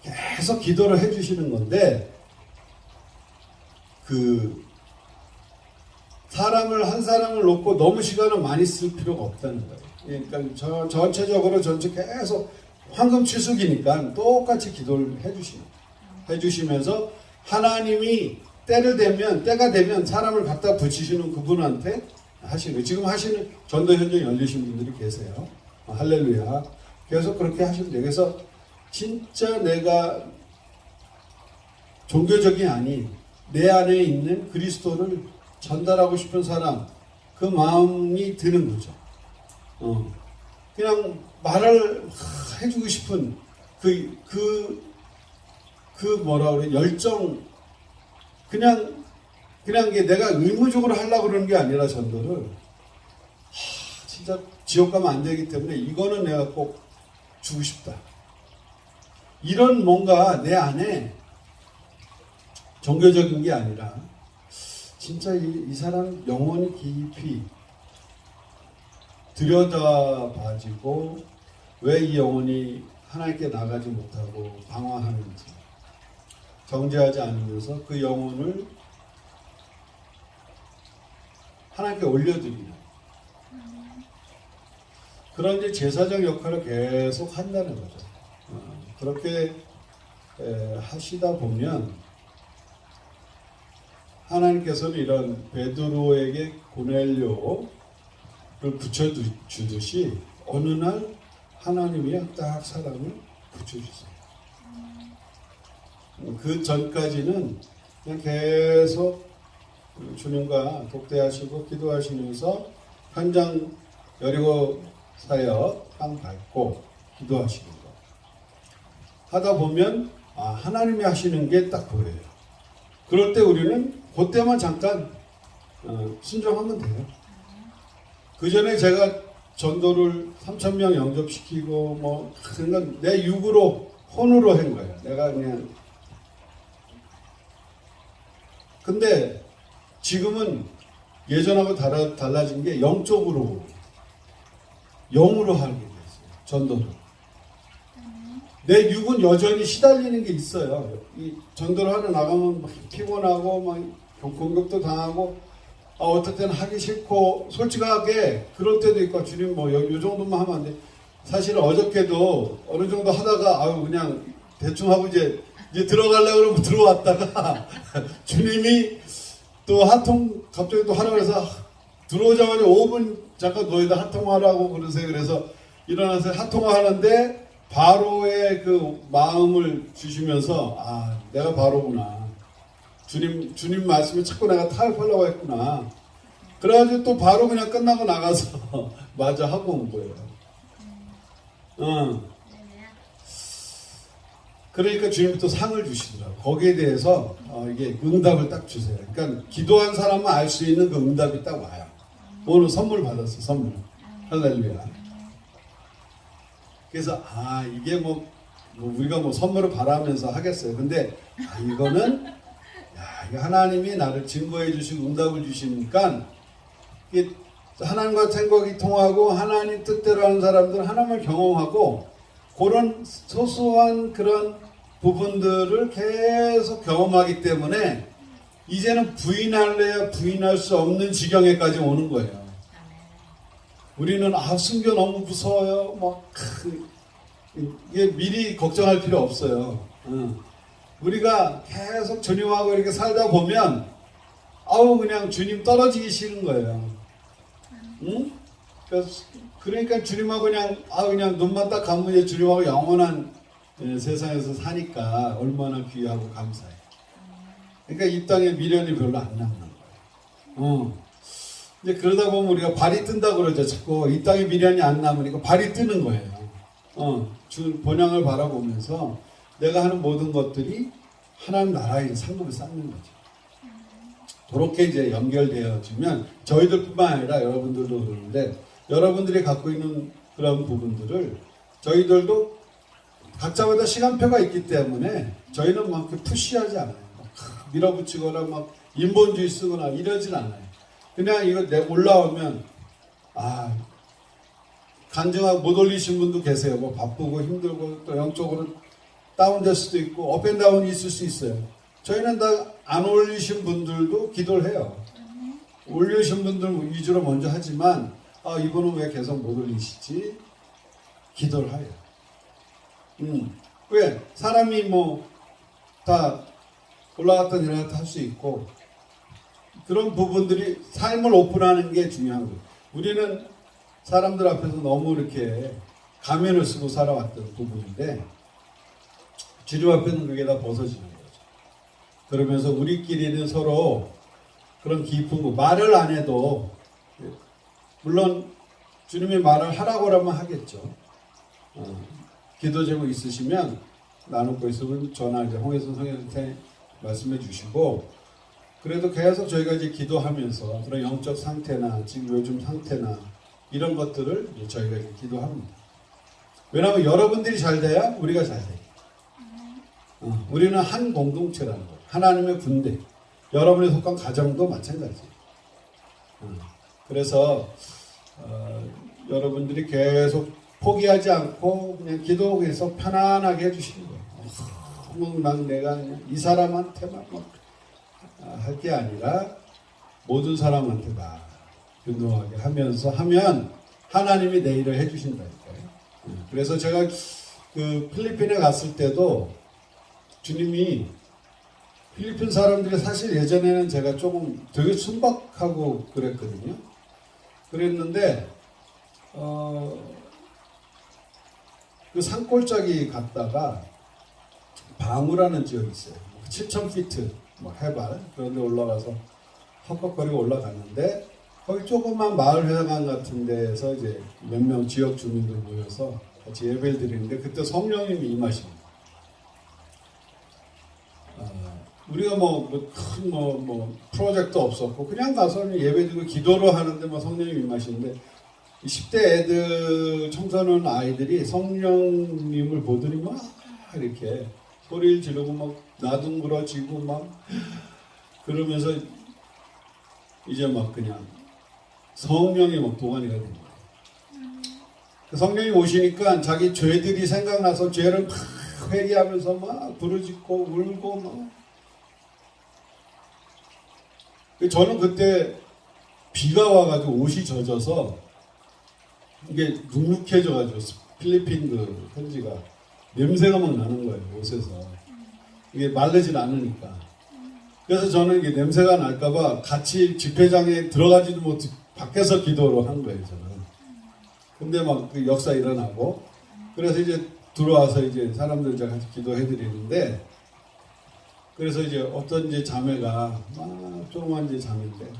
계속 기도를 해주시는 건데 한 사람을 놓고 너무 시간을 많이 쓸 필요가 없다는 거예요. 그러니까 전체적으로 계속 황금 취숙이니까 똑같이 기도를 해주시면서 하나님이 때가 되면 사람을 갖다 붙이시는 그분한테 하시는 거예요. 지금 하시는 전도 현장 열리신 분들이 계세요. 할렐루야. 계속 그렇게 하시면 돼요. 그래서 진짜 내가 종교적이 아닌 내 안에 있는 그리스도를 전달하고 싶은 사람 그 마음이 드는 거죠. 그냥 말을 해주고 싶은 뭐라 그래 열정 그냥 이게 내가 의무적으로 하려고 그러는 게 아니라 전도를 진짜 지옥 가면 안 되기 때문에 이거는 내가 꼭 주고 싶다. 이런 뭔가 내 안에 종교적인 게 아니라 진짜 이 사람 영혼이 깊이 들여다봐지고 왜 이 영혼이 하나님께 나가지 못하고 방황하는지 정죄하지 않으면서 그 영혼을 하나님께 올려드리는 그런 이제 제사장 역할을 계속 한다는 거죠. 그렇게 하시다 보면 하나님께서는 이런 베드로에게 고넬료를 붙여주듯이 어느 날 하나님이 딱 사람을 붙여주세요. 그 전까지는 그냥 계속 주님과 독대하시고 기도하시면서 현장 여리고 사역 땅 밟고 기도하시는 거 하다 보면 하나님이 하시는 게 딱 보여요. 그럴 때 우리는 그때만 잠깐 순종하면 돼요. 그 전에 제가 전도를 3,000명 영접시키고 뭐 그건 내 육으로 혼으로 한 거야. 내가 그냥. 근데 지금은 예전하고 달라진 게 영적으로 영으로 하게 됐어요. 전도를. 내 육은 여전히 시달리는 게 있어요. 이 전도를 하러 나가면 막 피곤하고 막 공격도 당하고 어떨 때는 하기 싫고 솔직하게 그럴 때도 있고 주님 뭐 요 정도만 하면 안 돼. 사실 어저께도 어느 정도 하다가 아유 그냥 대충 하고 이제 들어가려고 그러고 들어왔다가 주님이 또 한 통 갑자기 또 하라고 해서 들어오자마자 5분 잠깐 너희들 한 통화하라고 그러세요. 그래서 일어나서 한 통화 하는데 바로의 그 마음을 주시면서 아 내가 바로구나. 주님 말씀에 자꾸 내가 타협하려고 했구나. 그래가지고 또 바로 그냥 끝나고 나가서 마저 하고 온 거예요. 그러니까 주님이 또 상을 주시더라고요. 거기에 대해서 이게 응답을 딱 주세요. 그러니까 기도한 사람은 알 수 있는 그 응답이 딱 와요. 오늘 선물 받았어, 선물. 할렐루야. 그래서 이게 뭐 우리가 뭐 선물을 바라면서 하겠어요. 근데 이거는 이게 하나님이 나를 증거해 주시고 응답을 주시니까 이게 하나님과 생각이 통하고 하나님 뜻대로 하는 사람들은 하나님을 경험하고 그런 소소한 그런 부분들을 계속 경험하기 때문에 이제는 부인할래야 부인할 수 없는 지경에까지 오는 거예요. 우리는 순교 너무 무서워요. 이게 미리 걱정할 필요 없어요. 우리가 계속 주님하고 이렇게 살다 보면 그냥 주님 떨어지기 싫은 거예요. 응? 그러니까 주님하고 그냥 눈만 딱 감으면 이제 주님하고 영원한 세상에서 사니까 얼마나 귀하고 감사해. 그러니까 이 땅에 미련이 별로 안 남는 거예요. 이제 그러다 보면 우리가 발이 뜬다 그러죠. 자꾸 이 땅에 미련이 안 남으니까 발이 뜨는 거예요. 주 본향을 바라보면서 내가 하는 모든 것들이 하나님 나라의 상급을 쌓는 거죠. 그렇게 이제 연결되어지면 저희들뿐만 아니라 여러분들도 그러는데 여러분들이 갖고 있는 그런 부분들을 저희들도 각자마다 시간표가 있기 때문에 저희는 막 푸시하지 않아요. 밀어붙이거나 막 인본주의 쓰거나 이러진 않아요. 그냥 이거 올라오면 간증하고 못 올리신 분도 계세요. 뭐 바쁘고 힘들고 또 영적으로 다운될 수도 있고 업앤다운이 있을 수 있어요. 저희는 다 안 올리신 분들도 기도를 해요. 올리신 분들 위주로 먼저 하지만 이분은 왜 계속 못 올리시지? 기도를 해요. 왜? 사람이 뭐 다 올라갔다 내려갔다 할 수 있고 그런 부분들이 삶을 오픈하는 게 중요한 거예요. 우리는 사람들 앞에서 너무 이렇게 가면을 쓰고 살아왔던 부분인데 주님 앞에는 그게 다 벗어지는 거죠. 그러면서 우리끼리는 서로 그런 깊은 거 말을 안 해도 물론 주님이 말을 하라고 하면 하겠죠. 기도 제목 있으시면 나눌 거 있으면 전화 이제 홍혜선 성현한테 말씀해 주시고 그래도 계속 저희가 이제 기도하면서 그런 영적 상태나 지금 요즘 상태나 이런 것들을 저희가 이제 기도합니다. 왜냐하면 여러분들이 잘 돼야 우리가 잘 돼요. 우리는 한 공동체라는 거예요. 하나님의 군대. 여러분이 속한 가정도 마찬가지예요. 그래서 여러분들이 계속 포기하지 않고 그냥 기도에서 편안하게 해주시는 거예요. 막 내가 그냥 이 사람한테만 할 게 아니라 모든 사람한테 다 균등하게 하면서 하면 하나님이 내 일을 해주신다니까요. 그래서 제가 그 필리핀에 갔을 때도 주님이 필리핀 사람들이 사실 예전에는 제가 조금 되게 순박하고 그랬거든요. 그랬는데 그 산골짜기 갔다가 방우라는 지역이 있어요. 7,000피트 해발 그런데 올라가서 헉헉거리고 올라갔는데 거기 조그만 마을 회관 같은 데에서 이제 몇 명 지역 주민들 모여서 같이 예배를 드리는데 그때 성령님이 임하십니다. 우리가 큰 프로젝트 없었고 그냥 가서 예배 드리고 기도로 하는데 성령님이 임하시는데 10대 애들, 청소년 아이들이 성령님을 보더니 막 이렇게 소리를 지르고 막 나둥그러지고 막 그러면서 이제 막 그냥 성령이 막 동안이가 된 거예요. 성령이 오시니까 자기 죄들이 생각나서 죄를 막 회개하면서 막 부르짖고 울고 막. 저는 그때 비가 와가지고 옷이 젖어서 이게 눅눅해져가지고 필리핀 그 현지가 냄새가 막 나는 거예요, 옷에서. 이게 마르질 않으니까. 그래서 저는 이게 냄새가 날까봐 같이 집회장에 들어가지도 못해 밖에서 기도로 한 거예요, 저는. 근데 막 그 역사 일어나고, 그래서 이제 들어와서 이제 사람들과 같이 기도해드리는데, 그래서 이제 어떤 이제 자매가, 조그만 이제 자매인데,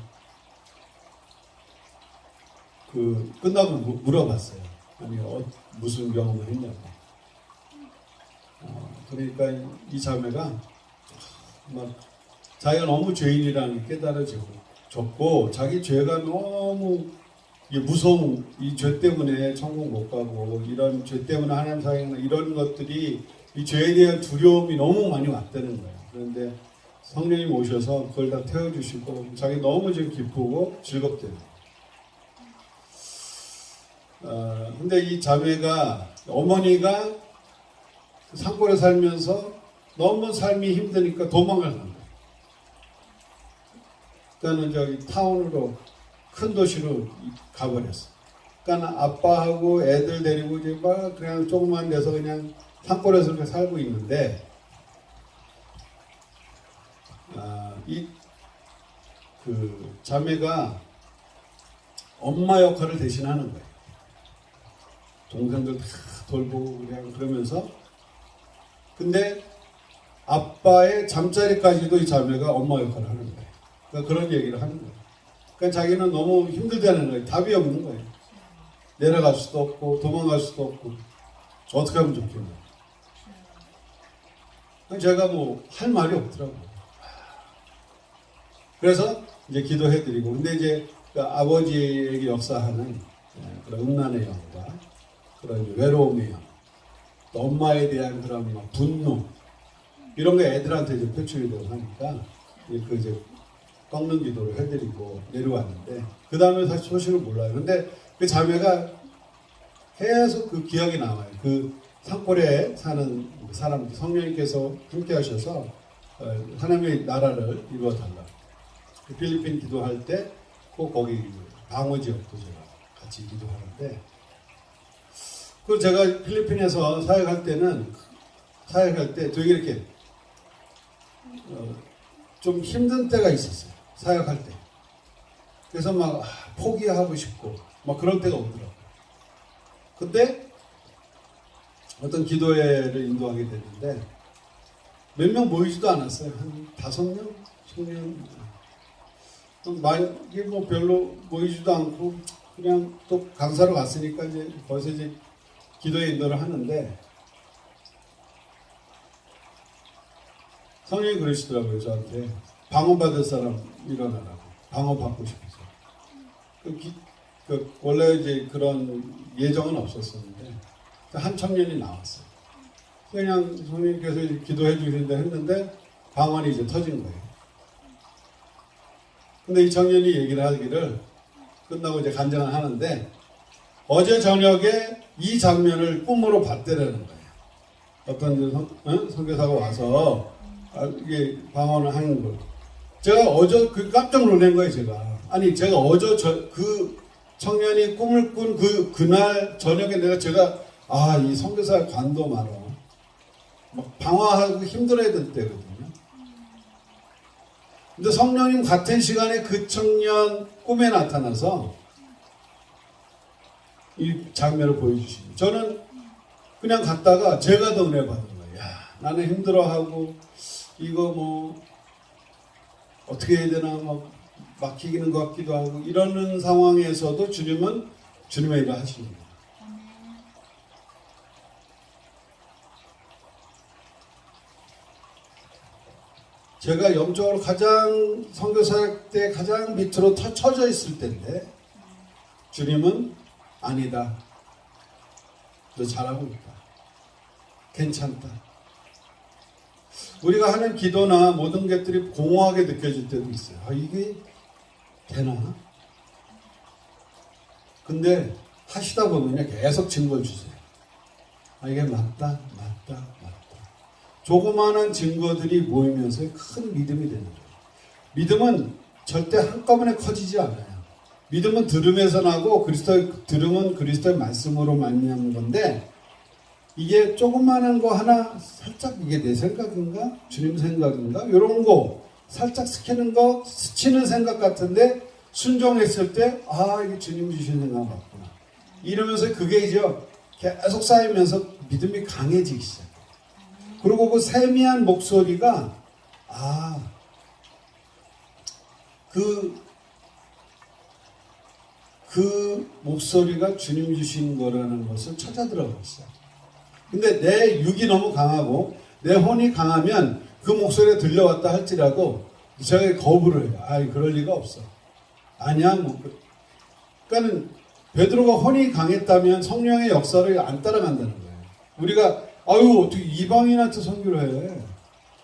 끝나고 물어봤어요. 아니, 무슨 경험을 했냐고. 그러니까 이 자매가 막 자기가 너무 죄인이라는 게 깨달아졌고, 자기 죄가 너무 무서운, 이 죄 때문에 천국 못 가고, 이런 죄 때문에 하나님 사랑이나 이런 것들이 이 죄에 대한 두려움이 너무 많이 왔다는 거예요. 그런데 성령님 오셔서 그걸 다 태워주시고, 자기 너무 지금 기쁘고 즐겁대요. 근데 이 자매가, 어머니가 산골에 살면서 너무 삶이 힘드니까 도망을 간 거예요. 그러니까 저기 타운으로, 큰 도시로 가버렸어. 그러니까 아빠하고 애들 데리고 이제 막 그냥 조그만 데서 그냥 산골에서 그렇게 살고 있는데, 그 자매가 엄마 역할을 대신하는 거예요. 동생들 다 돌보고 그냥 그러면서. 근데 아빠의 잠자리까지도 이 자매가 엄마 역할을 하는 거예요. 그러니까 그런 얘기를 하는 거예요. 그러니까 자기는 너무 힘들다는 거예요. 답이 없는 거예요. 내려갈 수도 없고 도망갈 수도 없고 어떻게 하면 좋겠냐. 제가 뭐 할 말이 없더라고요. 그래서 이제 기도해드리고, 근데 이제 그 아버지에게 역사하는 그런 음란의 영과 그런 외로움의 영, 또 엄마에 대한 그런 막 분노, 이런 게 애들한테 이제 표출이 되고 하니까 그 이제 꺾는 기도를 해드리고 내려왔는데, 그 다음에 사실 소식을 몰라요. 근데 그 자매가 계속 그 기억이 남아요. 그 산골에 사는 사람, 성령님께서 함께 하셔서 하나님의 나라를 이루어달라. 그 필리핀 기도할 때 꼭 거기 방어 지역도 제가 같이 기도하는데, 그 제가 필리핀에서 사역할 때 되게 이렇게 좀 힘든 때가 있었어요. 사역할 때. 그래서 막 포기하고 싶고 막 그런 때가 오더라고요. 그때 어떤 기도회를 인도하게 됐는데 몇 명 모이지도 않았어요. 한 5명? 10명? 이게 뭐 별로 모이지도 않고 그냥 또 강사로 갔으니까 이제 거기서 이제 기도회 인도를 하는데, 성령이 그러시더라고요, 저한테. 방언받을 사람 일어나라고. 방언받고 싶어서. 원래 이제 그런 예정은 없었었는데, 한 청년이 나왔어요. 그냥 성령님께서 기도해 주신다 했는데, 방언이 이제 터진 거예요. 근데 이 청년이 얘기를 하기를, 끝나고 이제 간증을 하는데, 어제 저녁에 이 장면을 꿈으로 봤대라는 거예요. 어떤 선교사가 와서 이게 방언을 하는 걸. 제가 어제 깜짝 놀란 거예요, 제가. 아니, 제가 어제 그 청년이 꿈을 꾼 그날 저녁에 제가 이 선교사 관도 말아. 막 방황하고 힘들어야 될 때거든요. 근데 성령님 같은 시간에 그 청년 꿈에 나타나서 이 장면을 보여주시고, 저는 그냥 갔다가 제가 더 은혜 받은 거예요. 야, 나는 힘들어하고 이거 뭐 어떻게 해야 되나 막 막히는 것 같기도 하고 이러는 상황에서도 주님은 주님의 일을 하십니다. 제가 영적으로 가장 선교사역 때 가장 밑으로 처져 있을 때인데 주님은 아니다. 너 잘하고 있다. 괜찮다. 우리가 하는 기도나 모든 것들이 공허하게 느껴질 때도 있어요. 아, 이게 되나? 근데 하시다 보면 계속 증거를 주세요. 아, 이게 맞다. 조그마한 증거들이 모이면서 큰 믿음이 되는 거예요. 믿음은 절대 한꺼번에 커지지 않아요. 믿음은 들음에서 나고 들음은 그리스도의 말씀으로 말미암는 건데, 이게 조그마한 거 하나 살짝 이게 내 생각인가? 주님 생각인가? 이런 거 살짝 스치는 생각 같은데 순종했을 때 아, 이게 주님 주신 생각 맞구나. 이러면서 그게 이제 계속 쌓이면서 믿음이 강해지기 시작해요. 그리고 그 세미한 목소리가 그 목소리가 주님 주신 거라는 것을 찾아 들어가고 있어요. 근데 내 육이 너무 강하고 내 혼이 강하면 그 목소리가 들려왔다 할지라도 제가 거부를 해요. 아, 그럴 리가 없어. 아니야. 그러니까는 베드로가 혼이 강했다면 성령의 역사를 안 따라간다는 거예요. 우리가 어떻게 이방인한테 선교를 해?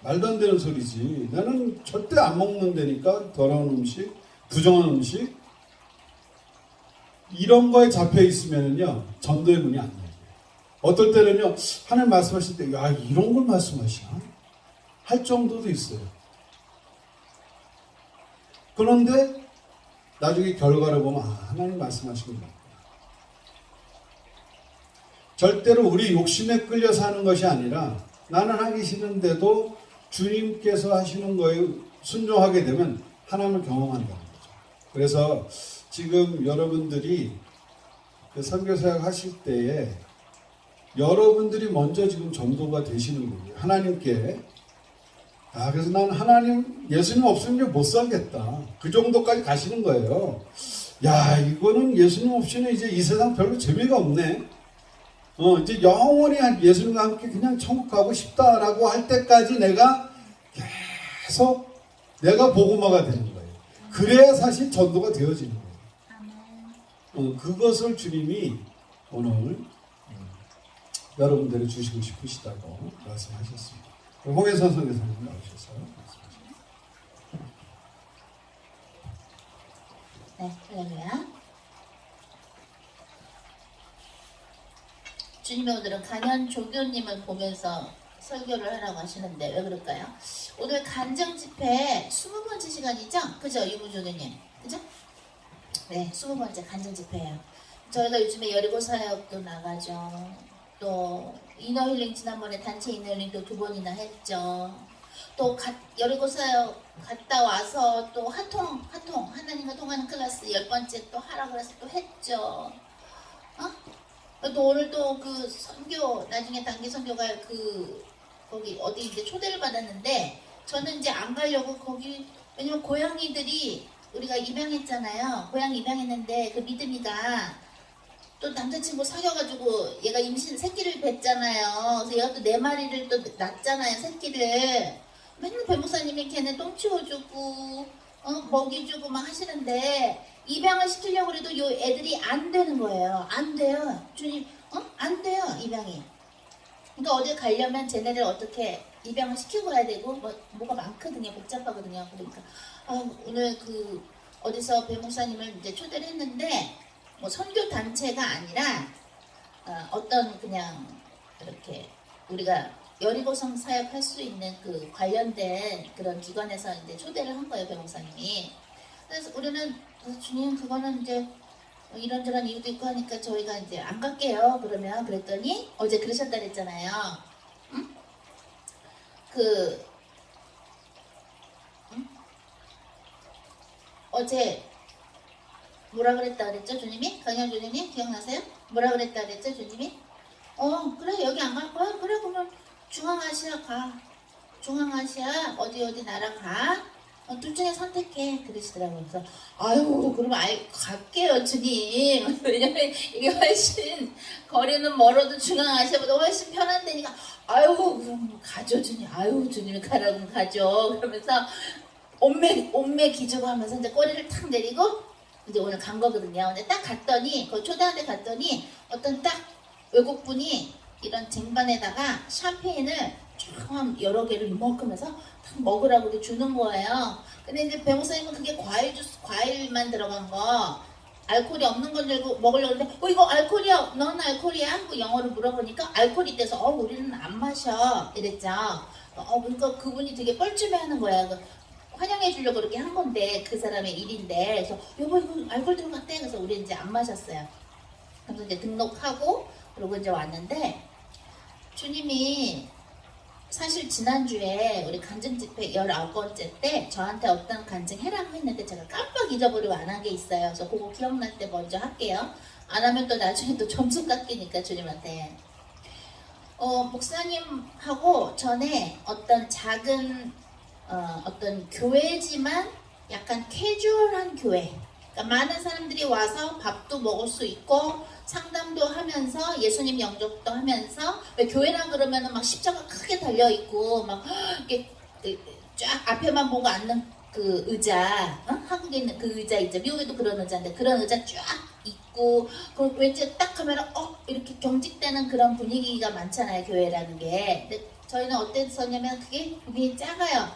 말도 안 되는 소리지. 나는 절대 안 먹는다니까. 더러운 음식, 부정한 음식. 이런 거에 잡혀 있으면요 전도의 문이 안 열려요. 어떨 때는요 하나님 말씀하실 때 야, 이런 걸 말씀하시나? 할 정도도 있어요. 그런데 나중에 결과를 보면 하나님 말씀하시는 거구나. 절대로 우리 욕심에 끌려서 하는 것이 아니라 나는 하기 싫은데도 주님께서 하시는 거에 순종하게 되면 하나님을 경험한다는 거죠. 그래서 지금 여러분들이 그 선교사역 하실 때에 여러분들이 먼저 지금 전도가 되시는 거예요. 하나님께. 그래서 난 하나님, 예수님 없으면 못 살겠다. 그 정도까지 가시는 거예요. 야, 이거는 예수님 없이는 이제 이 세상 별로 재미가 없네. 이제 영원히 예수님과 함께 그냥 천국 가고 싶다라고 할 때까지 내가 계속 내가 복음화가 되는 거예요. 그래야 사실 전도가 되어지는 거예요. 그것을 주님이 오늘 여러분들이 주시고 싶으시다고 말씀하셨습니다. 홍혜선 선교사님 나오셔서 말씀하셨습니다. 네, 할렐루야. 주님이 오늘은 강현 조교님을 보면서 설교를 하라고 하시는데 왜 그럴까요? 오늘 간증 집회 20번째 시간이죠? 그죠? 유무조교님. 그죠? 네, 20번째 간증 집회예요. 저희가 요즘에 여리고 사역도 나가죠. 또 이너힐링 지난번에 단체 이너힐링도 2번이나 했죠. 또 여리고 사역 갔다 와서 또 하통 하나님과 통하는 클래스 10번째 또 하라고 해서 또 했죠. 또 오늘 또 그 선교 나중에 단기 선교가 거기 어디 이제 초대를 받았는데 저는 이제 안 가려고 거기 왜냐면 고양이들이 우리가 입양했잖아요. 고양이 입양했는데 그 믿음이가 또 남자친구 사귀어가지고 얘가 새끼를 뱉잖아요. 그래서 얘가 또 4마리를 또 낳잖아요. 새끼를 맨날 배목사님이 걔네 똥 치워주고 먹이주고 막 하시는데 입양을 시키려고 해도 요 애들이 안 되는 거예요. 안 돼요. 주님, 안 돼요. 입양이. 그러니까 어딜 가려면 쟤네를 어떻게 입양을 시키고 가야 되고 뭐가 많거든요. 복잡하거든요. 그러니까 오늘 어디서 배목사님을 이제 초대를 했는데 뭐 선교 단체가 아니라 어떤 그냥 이렇게 우리가 여리고성 사역할 수 있는 그 관련된 그런 기관에서 이제 초대를 한 거예요, 배목사님이. 그래서 우리는 주님 그거는 이제 이런저런 이유도 있고 하니까 저희가 이제 안 갈게요. 그랬더니 어제 그러셨다 그랬잖아요. 응? 어제 뭐라 그랬다 그랬죠, 주님이? 강현 주님이 기억나세요? 뭐라 그랬다 그랬죠, 주님이? 그래 여기 안 갈 거야? 그래 그러면 중앙아시아 가. 중앙아시아 어디 나라 가. 둘 중에 선택해. 그러시더라고요. 그래서 그러면 갈게요, 주님. 왜냐면 이게 훨씬 거리는 멀어도 중앙아시아보다 훨씬 편한데니까 그럼 가죠, 주님. 주님이 가라고 가죠. 그러면서 온매 기주고 하면서 이제 꼬리를 탁 내리고 이제 오늘 간 거거든요. 근데 딱 갔더니 그 초대한테 갔더니 어떤 딱 외국분이 이런 쟁반에다가 샴페인을 쭉 여러 개를 이만큼해서 딱 먹으라고 이렇게 주는 거예요. 근데 이제 배목사님은 그게 과일 주스, 과일만 들어간 거, 알코올이 없는 건 줄 알고 먹으려고 했는데, 이거 알코올이야? 넌 알코올이야? 하고 영어로 물어보니까 알코올이 있대서, 우리는 안 마셔. 이랬죠. 그러니까 그분이 되게 뻘쭘해 하는 거야. 환영해 주려고 그렇게 한 건데, 그 사람의 일인데. 그래서, 여보, 이거 알코올 들어갔대. 그래서 우리 이제 안 마셨어요. 그래서 이제 등록하고, 그러고 이제 왔는데, 주님이 사실 지난주에 우리 간증 집회 19번째 때 저한테 어떤 간증 해라고 했는데 제가 깜빡 잊어버리고 안 한 게 있어요. 그래서 그거 기억날 때 먼저 할게요. 안 하면 또 나중에 또 점수 깎이니까 주님한테. 목사님하고 전에 어떤 작은 어떤 교회지만 약간 캐주얼한 교회. 그러니까 많은 사람들이 와서 밥도 먹을 수 있고 상담도 하면서 예수님 영접도 하면서, 왜 교회라 그러면은 막 십자가 크게 달려 있고 막 이렇게 쫙 앞에만 보고 앉는 그 의자, 한국에 있는 그 의자 있죠. 미국에도 그런 의자인데 그런 의자 쫙 있고, 그 왠지 딱 하면 이렇게 경직되는 그런 분위기가 많잖아요, 교회라는 게. 근데 저희는 어땠었냐면 그게 굉장히 작아요.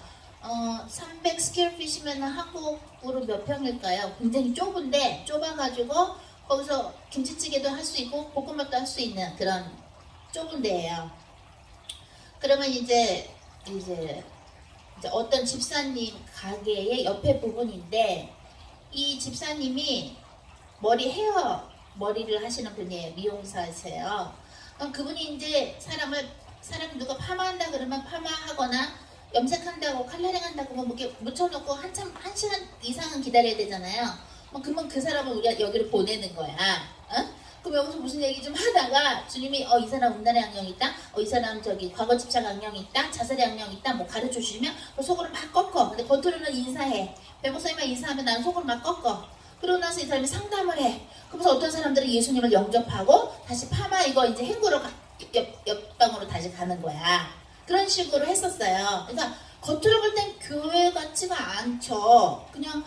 300 스퀘어핏이면 한국으로 몇 평일까요? 굉장히 좁은데 좁아가지고 거기서 김치찌개도 할 수 있고 볶음밥도 할 수 있는 그런 좁은 데예요. 그러면 이제 어떤 집사님 가게의 옆에 부분인데, 이 집사님이 머리를 하시는 분이에요. 미용사세요. 그럼 그분이 이제 사람 누가 파마한다 그러면 파마하거나 염색한다고 칼라링 한다고 뭐 이렇게 묻혀놓고 한 시간 이상은 기다려야 되잖아요. 그러면 그 사람을 우리가 여기를 보내는 거야. 그럼 여기서 무슨 얘기 좀 하다가 주님이 이 사람 음란의 악령이 있다, 이 사람 저기 과거 집착 악령이 있다, 자살의 악령이 있다, 뭐 가르쳐 주시면 속으로 막 꺾어. 근데 겉으로는 인사해. 배목사님만 인사하면 나는 속으로 막 꺾어. 그러고 나서 이 사람이 상담을 해. 그러면서 어떤 사람들은 예수님을 영접하고 다시 파마 이거 이제 행구로 옆방으로 다시 가는 거야. 그런 식으로 했었어요. 그러니까 겉으로 볼 땐 교회 같지가 않죠. 그냥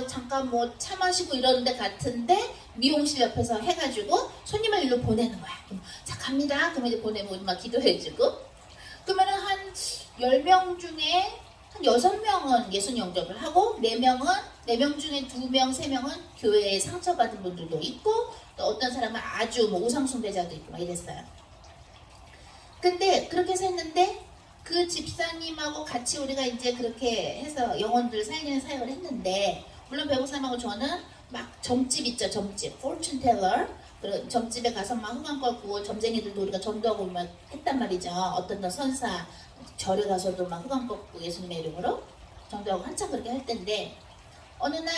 잠깐 뭐 차 마시고 이러는 데 같은데 미용실 옆에서 해가지고 손님을 일로 보내는 거야. 그럼 자 갑니다. 그러면 이제 보내면 우리 막 기도해주고, 그러면은 한 10명 중에 한 6명은 예수님 영접을 하고 4명 중에 2명, 3명은 교회에 상처받은 분들도 있고, 또 어떤 사람은 아주 뭐 우상숭배자도 있고 막 이랬어요. 근데 그렇게 해서 했는데 그 집사님하고 같이 우리가 이제 그렇게 해서 영혼들 살리는 사역을 했는데, 물론 배우사님하고 저는 막 점집 있죠, 점집, fortune teller. 그런 점집에 가서 막 흑암 꺾고 점쟁이들도 우리가 전도하고 막 했단 말이죠. 어떤 선사 절에 가서도 막 흑암 꺾고 예수님의 이름으로 전도하고 한참 그렇게 할 텐데, 어느 날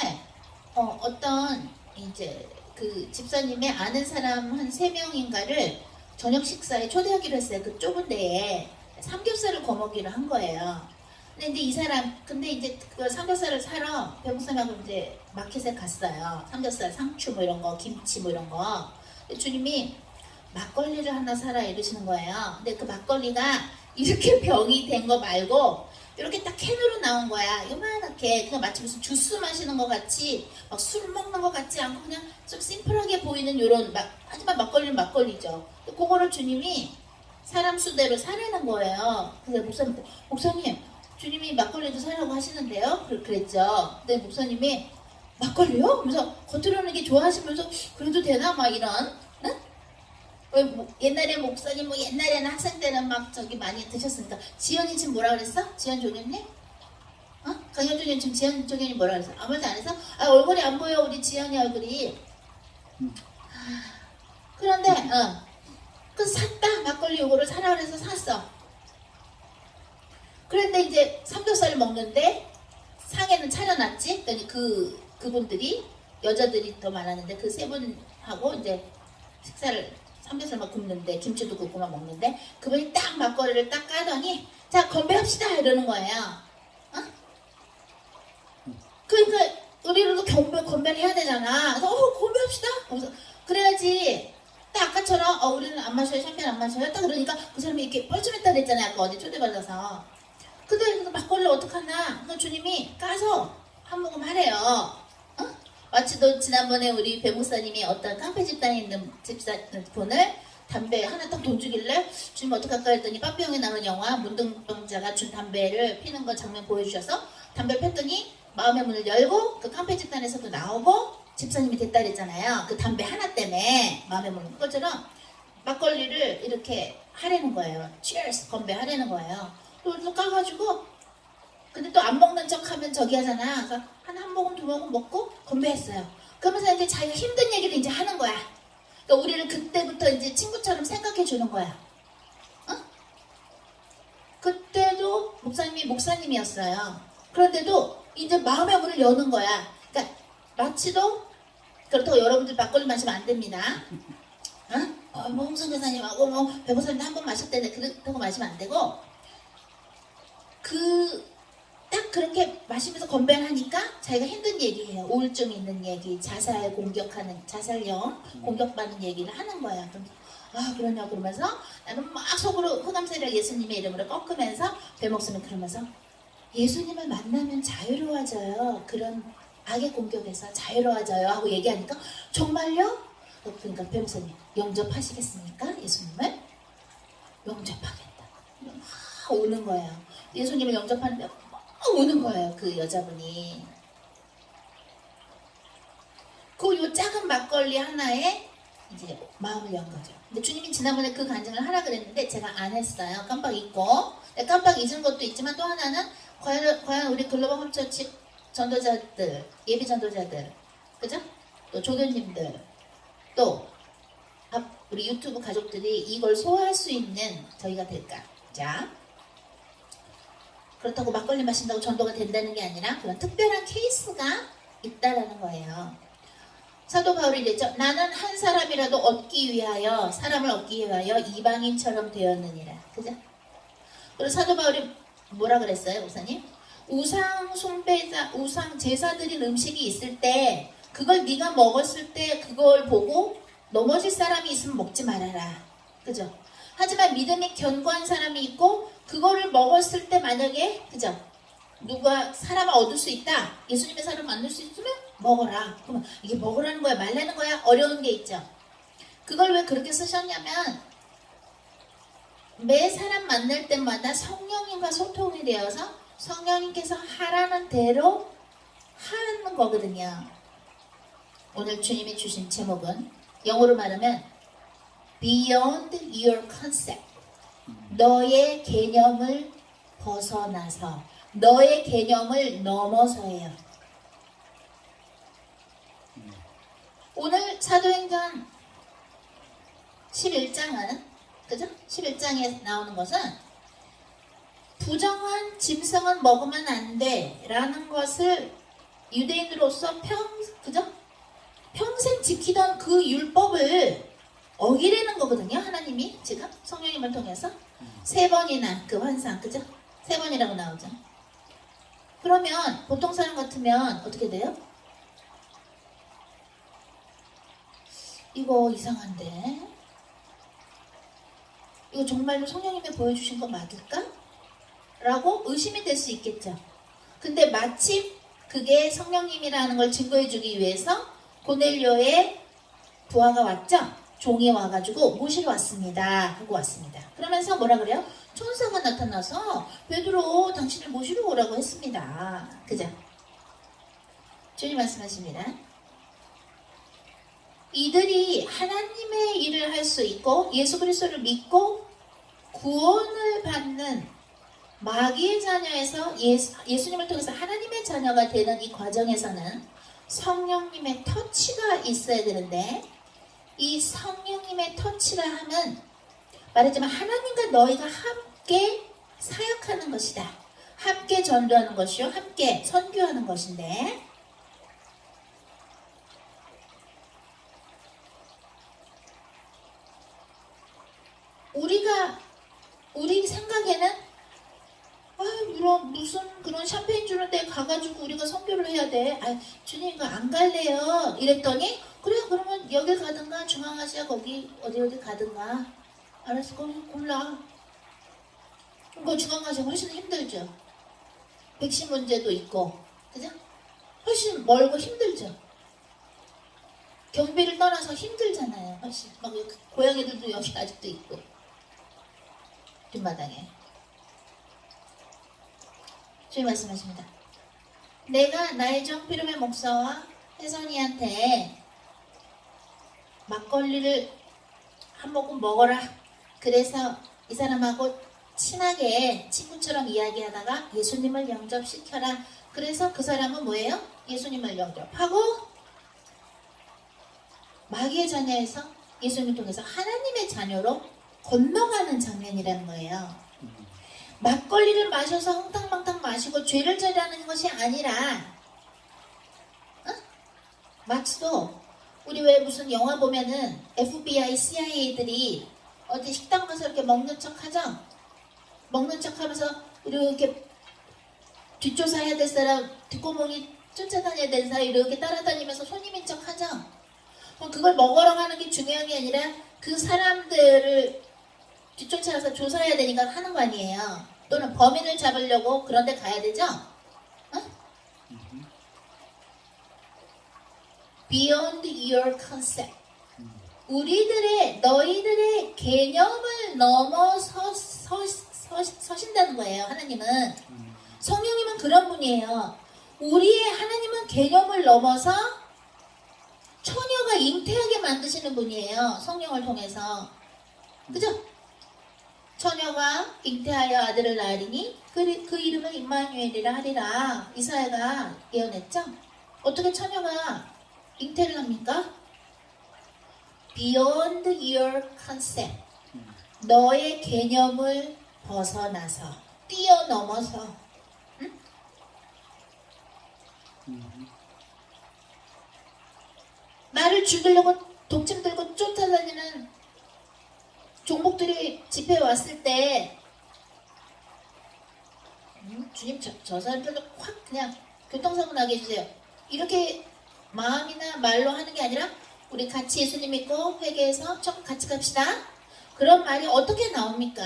어떤 이제 그 집사님의 아는 사람 한 3명인가를 저녁 식사에 초대하기로 했어요. 그 좁은 데에 삼겹살을 거먹기로 한 거예요. 근데 이제 그 삼겹살을 사러 배목사님하고 이제 마켓에 갔어요. 삼겹살, 상추 뭐 이런 거, 김치 뭐 이런 거. 주님이 막걸리를 하나 사라 이러시는 거예요. 근데 그 막걸리가 이렇게 병이 된 거 말고 이렇게 딱 캔으로 나온 거야. 요만하게 그냥 마치 무슨 주스 마시는 것 같이 막 술 먹는 것 같지 않고 그냥 좀 심플하게 보이는 요런 하지만 막걸리는 막걸리죠. 그거를 주님이 사람 수대로 사려는 거예요. 그래서 목사님 주님이 막걸리도 사라고 하시는데요? 그랬죠. 근데 목사님이 막걸리요? 그래서 겉으로는 이게 좋아하시면서 그래도 되나? 막 이런. 응? 옛날에 목사님 옛날에는 학생 때는 막 저기 많이 드셨으니까. 지연이 지금 뭐라 그랬어? 지연 조교님? 강현조님 지금 지연 조교님 뭐라 그랬어? 아무 말도 안 해서? 얼굴이 안 보여 우리 지연이 얼굴이. 그런데 그래서 샀다. 막걸리 요거를 사라 그래서 샀어. 그런데 이제 삼겹살을 먹는데 상에는 차려놨지. 그러니 그분들이 여자들이 더 많았는데 그 3분하고 이제 식사를 삼겹살 막 굽는데 김치도 굽고 막 먹는데 그분이 딱 막걸리를 딱 까더니 자 건배합시다 이러는 거예요. 그러니까 우리로도 건배를 해야 되잖아. 그래서 건배합시다. 그래야지. 딱 아까처럼 우리는 안 마셔요, 샴페인 안 마셔요. 딱 그러니까 그 사람이 이렇게 뻘쭘했다 그랬잖아요. 아까 어디 초대받아서. 근데 막걸리 어떡하나? 주님이 까서 한 모금 하래요. 마치도 지난번에 우리 배 목사님이 어떤 깡패 집단에 있는 분을 담배 하나 딱 돈 주길래 주님 어떡할까 했더니 빠삐용에 나오는 영화 문둥병자가 준 담배를 피는 걸 장면 보여주셔서 담배 폈더니 마음의 문을 열고 그 깡패 집단에서도 나오고 집사님이 됐다 그랬잖아요. 그 담배 하나 때문에 마음의 문을 그것처럼 막걸리를 이렇게 하려는 거예요. Cheers! 건배하려는 거예요. 또 까가지고 근데 또 안 먹는 척 하면 저기 하잖아. 그래서 한 모금 두 모금 먹고 건배했어요. 그러면서 이제 자기가 힘든 얘기를 이제 하는 거야. 그러니까 우리를 그때부터 이제 친구처럼 생각해 주는 거야. 어? 그때도 목사님이 목사님이었어요. 그런데도 이제 마음의 문을 여는 거야. 그러니까 마치도 그렇다고 여러분들 막걸리 마시면 안 됩니다. 어? 뭐 홍선 교사님하고 뭐 배고사님도 한 번 마셨대는데 그렇다고 마시면 안 되고 딱 그렇게 마시면서 건배를 하니까 자기가 힘든 얘기예요. 우울증 있는 얘기, 자살 공격하는, 자살형 공격받는 얘기를 하는 거야. 그럼 그러냐 그러면서 나는 막 속으로 흑암세력 예수님의 이름으로 꺾으면서 배 목사님 그러면서 예수님을 만나면 자유로워져요. 그런 악의 공격에서 자유로워져요 하고 얘기하니까 정말요? 그러니까 배 목사님 영접하시겠습니까? 예수님을? 영접하겠다. 막 우는 거예요. 예수님을 영접하는데 우는 거예요. 그 여자분이. 요 작은 막걸리 하나에 이제 마음을 연 거죠. 근데 주님이 지난번에 그 간증을 하라 그랬는데 제가 안 했어요. 깜빡 잊고. 깜빡 잊은 것도 있지만 또 하나는 과연 우리 글로벌 홈처치 전도자들, 예비 전도자들, 그죠? 또 조교님들, 또 우리 유튜브 가족들이 이걸 소화할 수 있는 저희가 될까? 자. 그렇다고 막걸리 마신다고 전도가 된다는 게 아니라 그런 특별한 케이스가 있다라는 거예요. 사도 바울이 이랬죠. 나는 한 사람이라도 얻기 위하여 사람을 얻기 위하여 이방인처럼 되었느니라. 그죠? 그리고 사도 바울이 뭐라 그랬어요, 목사님? 우상 숭배자, 우상 제사 드린 음식이 있을 때 그걸 네가 먹었을 때 그걸 보고 넘어질 사람이 있으면 먹지 말아라. 그죠? 하지만 믿음이 견고한 사람이 있고 그거를 먹었을 때 만약에 그죠? 누가 사람을 얻을 수 있다. 예수님의 사람을 만날 수 있으면 먹어라. 그러면 이게 먹으라는 거야 말라는 거야 어려운 게 있죠. 그걸 왜 그렇게 쓰셨냐면 매 사람 만날 때마다 성령님과 소통이 되어서 성령님께서 하라는 대로 하는 거거든요. 오늘 주님이 주신 제목은 영어로 말하면 Beyond your concept. 너의 개념을 벗어나서 너의 개념을 넘어서예요. 오늘 사도행전 11장은 그죠? 11장에 나오는 것은 부정한 짐승은 먹으면 안 돼 라는 것을 유대인으로서 그죠? 평생 지키던 그 율법을 어기려는 거거든요. 하나님이 지금 성령님을 통해서 3번이나 그 환상 그죠? 3번이라고 나오죠. 그러면 보통 사람 같으면 어떻게 돼요? 이거 이상한데 이거 정말로 성령님이 보여주신 거 맞을까? 라고 의심이 될 수 있겠죠. 근데 마침 그게 성령님이라는 걸 증거해주기 위해서 고넬료의 부하가 왔죠. 종이 와가지고 모시러 왔습니다 하고 왔습니다. 그러면서 뭐라 그래요? 천사가 나타나서 베드로 당신을 모시러 오라고 했습니다. 그죠? 주님 말씀하십니다. 이들이 하나님의 일을 할 수 있고 예수 그리스도를 믿고 구원을 받는 마귀의 자녀에서 예수님을 통해서 하나님의 자녀가 되는 이 과정에서는 성령님의 터치가 있어야 되는데 이 성령님의 터치라 함은 말하자면 하나님과 너희가 함께 사역하는 것이다. 함께 전도하는 것이요. 함께 선교하는 것인데 우리 생각에는 무슨 그런 샴페인 주는 데 가가지고 우리가 선교를 해야 돼. 주님 이거 안 갈래요. 이랬더니 그래 그러면 여길 가든가 중앙아시아 거기 어디 가든가. 알았어 그럼 골라. 뭐 중앙아시아 훨씬 힘들죠. 백신 문제도 있고 그죠? 훨씬 멀고 힘들죠. 경비를 떠나서 힘들잖아요. 훨씬. 막 고양이들도 여기 아직도 있고 뒷마당에. 주님 말씀하십니다. 내가 나의 종 피르메 목사와 혜선이한테 막걸리를 한 모금 먹어라. 그래서 이 사람하고 친하게 친구처럼 이야기하다가 예수님을 영접시켜라. 그래서 그 사람은 뭐예요? 예수님을 영접하고 마귀의 자녀에서 예수님을 통해서 하나님의 자녀로 건너가는 장면이라는 거예요. 막걸리를 마셔서 흥탕망탕 마시고 죄를 저지르는 것이 아니라 마치도 우리 왜 무슨 영화 보면은 FBI, CIA들이 어디 식당 가서 이렇게 먹는 척 하죠? 먹는 척 하면서 우리 이렇게 뒷조사해야 될 사람, 뒷구멍이 쫓아다녀야 될 사람 이렇게 따라다니면서 손님인 척 하죠? 그걸 먹으러 가는 게 중요한 게 아니라 그 사람들을 뒤쫓아서 조사해야 되니까 하는 거 아니에요. 또는 범인을 잡으려고 그런 데 가야 되죠? Beyond your concept. 너희들의 개념을 넘어서신다는 거예요. 하나님은. 성령님은 그런 분이에요. 우리의 하나님은 개념을 넘어서 처녀가 잉태하게 만드시는 분이에요. 성령을 통해서. 그죠? 처녀가 잉태하여 아들을 낳으리니 그 이름을 임마누엘이라 하리라. 이사야가 예언했죠? 어떻게 처녀가 잉태를 합니까? Beyond your concept. 너의 개념을 벗어나서 뛰어넘어서 나를 죽이려고 독침 들고 쫓아다니는 종목들이 집회에 왔을 때 주님 저 사람들도 확 그냥 교통사고 나게 해주세요. 이렇게 마음이나 말로 하는 게 아니라 우리 같이 예수님 믿고 회개해서 좀 같이 갑시다. 그런 말이 어떻게 나옵니까?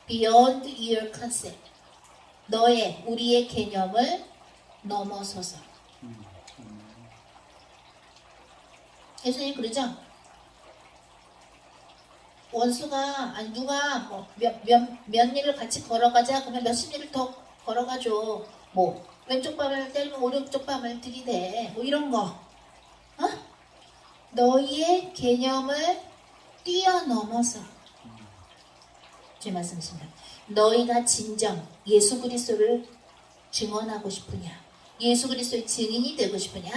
Beyond your concept. 우리의 개념을 넘어서서. 예수님 그러죠? 원수가 아니 누가 뭐 몇 일을 같이 걸어가자 그러면 몇십 일을 더 걸어가죠. 뭐 왼쪽 뺨을 때리면 오른쪽 뺨을 들이대. 뭐 이런 거. 너희의 개념을 뛰어넘어서 제 말씀이십니다. 너희가 진정 예수 그리스도를 증언하고 싶으냐? 예수 그리스도의 증인이 되고 싶으냐?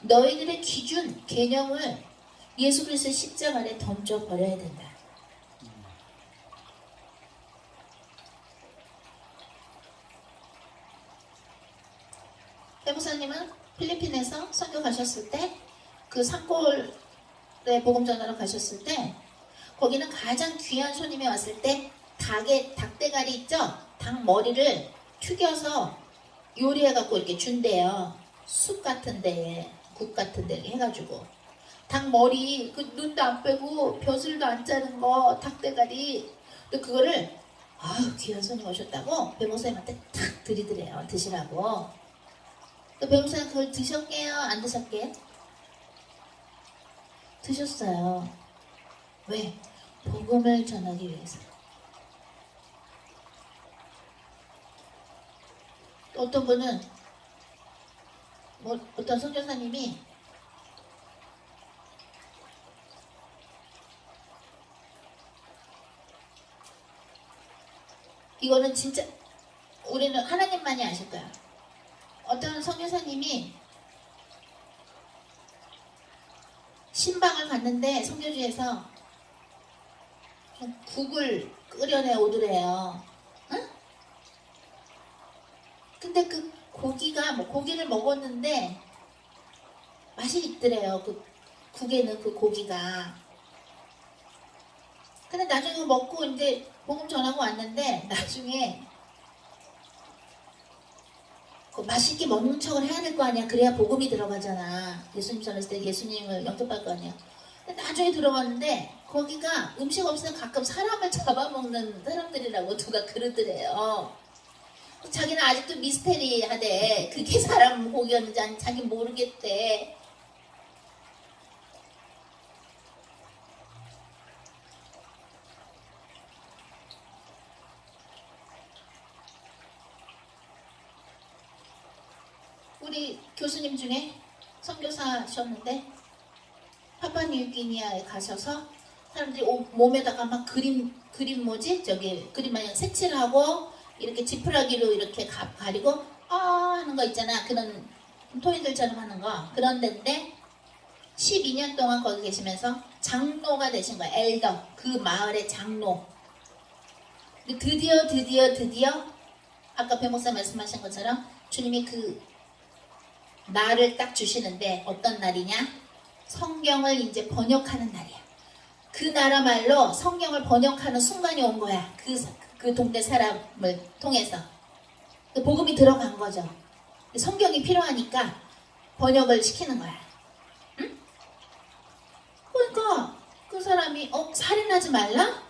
너희들의 기준, 개념을 예수 그리스도의 십자가 아래 던져버려야 된다. 해무사님은 필리핀에서 선교 가셨을 때 그 산골에 복음 전하러 가셨을 때 거기는 가장 귀한 손님이 왔을 때 닭대가리 있죠? 닭 머리를 튀겨서 요리해갖고 이렇게 준대요. 숲 같은 데에 국 같은 데 해가지고 닭 머리 그 눈도 안 빼고 벼슬도 안 자른 거 닭대가리 또 그거를 귀한 손님 오셨다고 배목사님한테 탁 드리더래요. 드시라고. 또 배목사님 그걸 드셨게요? 안 드셨게요? 드셨어요. 왜? 복음을 전하기 위해서. 또 어떤 분은 어떤 선교사님이 이거는 진짜 우리는 하나님만이 아실 거야. 어떤 선교사님이 신방을 갔는데 선교지에서 국을 끓여내 오더래요. 응? 근데 그 고기가 고기를 먹었는데 맛이 있더래요. 그 국에는 그 고기가. 근데 나중에 그거 먹고 이제 복음 전하고 왔는데 나중에 맛있게 먹는 척을 해야 될 거 아니야. 그래야 복음이 들어가잖아. 예수님 전했을 때 예수님을 영접할 거 아니야. 근데 나중에 들어갔는데 거기가 음식 없으면 가끔 사람을 잡아먹는 사람들이라고 누가 그러더래요. 자기는 아직도 미스테리하대. 그게 사람 고기였는지 아니 자기 모르겠대. 우리 교수님 중에 선교사셨는데 파푸아뉴기니아에 가셔서 사람들이 몸에다가 막 그림 뭐지? 저기 그림 마냥 색칠을 하고 이렇게 지푸라기로 이렇게 가리고 하는 거 있잖아. 그런 토이들처럼 하는 거. 그런 데인데 12년 동안 거기 계시면서 장로가 되신 거야. 엘더. 그 마을의 장로. 드디어 아까 배목사 말씀하신 것처럼 주님이 그 날을 딱 주시는데 어떤 날이냐? 성경을 이제 번역하는 날이야. 그 나라 말로 성경을 번역하는 순간이 온 거야. 그 동네 사람을 통해서. 그 복음이 들어간 거죠. 성경이 필요하니까 번역을 시키는 거야. 응? 그러니까 그 사람이 살인하지 말라?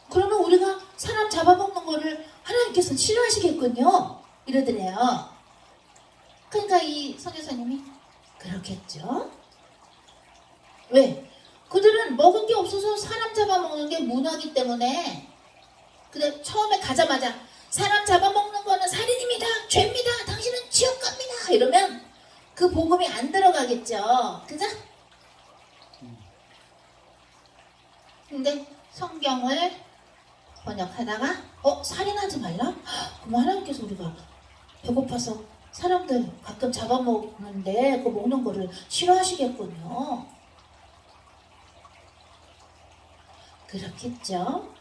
그러면 우리가 사람 잡아먹는 거를 하나님께서 싫어하시겠군요. 이러더래요. 그러니까 이 선교사님이 그렇겠죠? 왜? 그들은 먹을 게 없어서 사람 잡아먹는 게 문화기 때문에. 근데 처음에 가자마자 사람 잡아먹는 거는 살인입니다. 죄입니다. 당신은 지옥 갑니다. 이러면 그 복음이 안 들어가겠죠. 그죠? 근데 성경을 번역하다가 살인하지 말라? 그럼 하나님께서 우리가 배고파서 사람들 가끔 잡아먹는데 그 먹는 거를 싫어하시겠군요. 그렇겠죠.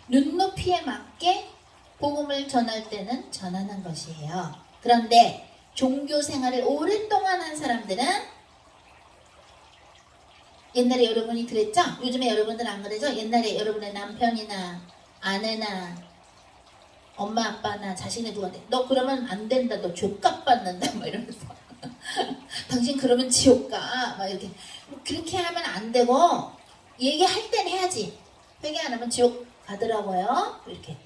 눈높이에 맞게 복음을 전할 때는 전하는 것이에요. 그런데 종교 생활을 오랫동안 한 사람들은 옛날에 여러분이 그랬죠? 요즘에 여러분들 안 그러죠? 옛날에 여러분의 남편이나 아내나 엄마 아빠나 자신의 누구한테 너 그러면 안 된다. 너 족값 받는다. 막 이러면서 당신 그러면 지옥 가. 막 이렇게 그렇게 하면 안 되고 얘기할 땐 해야지. 회개 안 하면 지옥 가더라고요. 이렇게.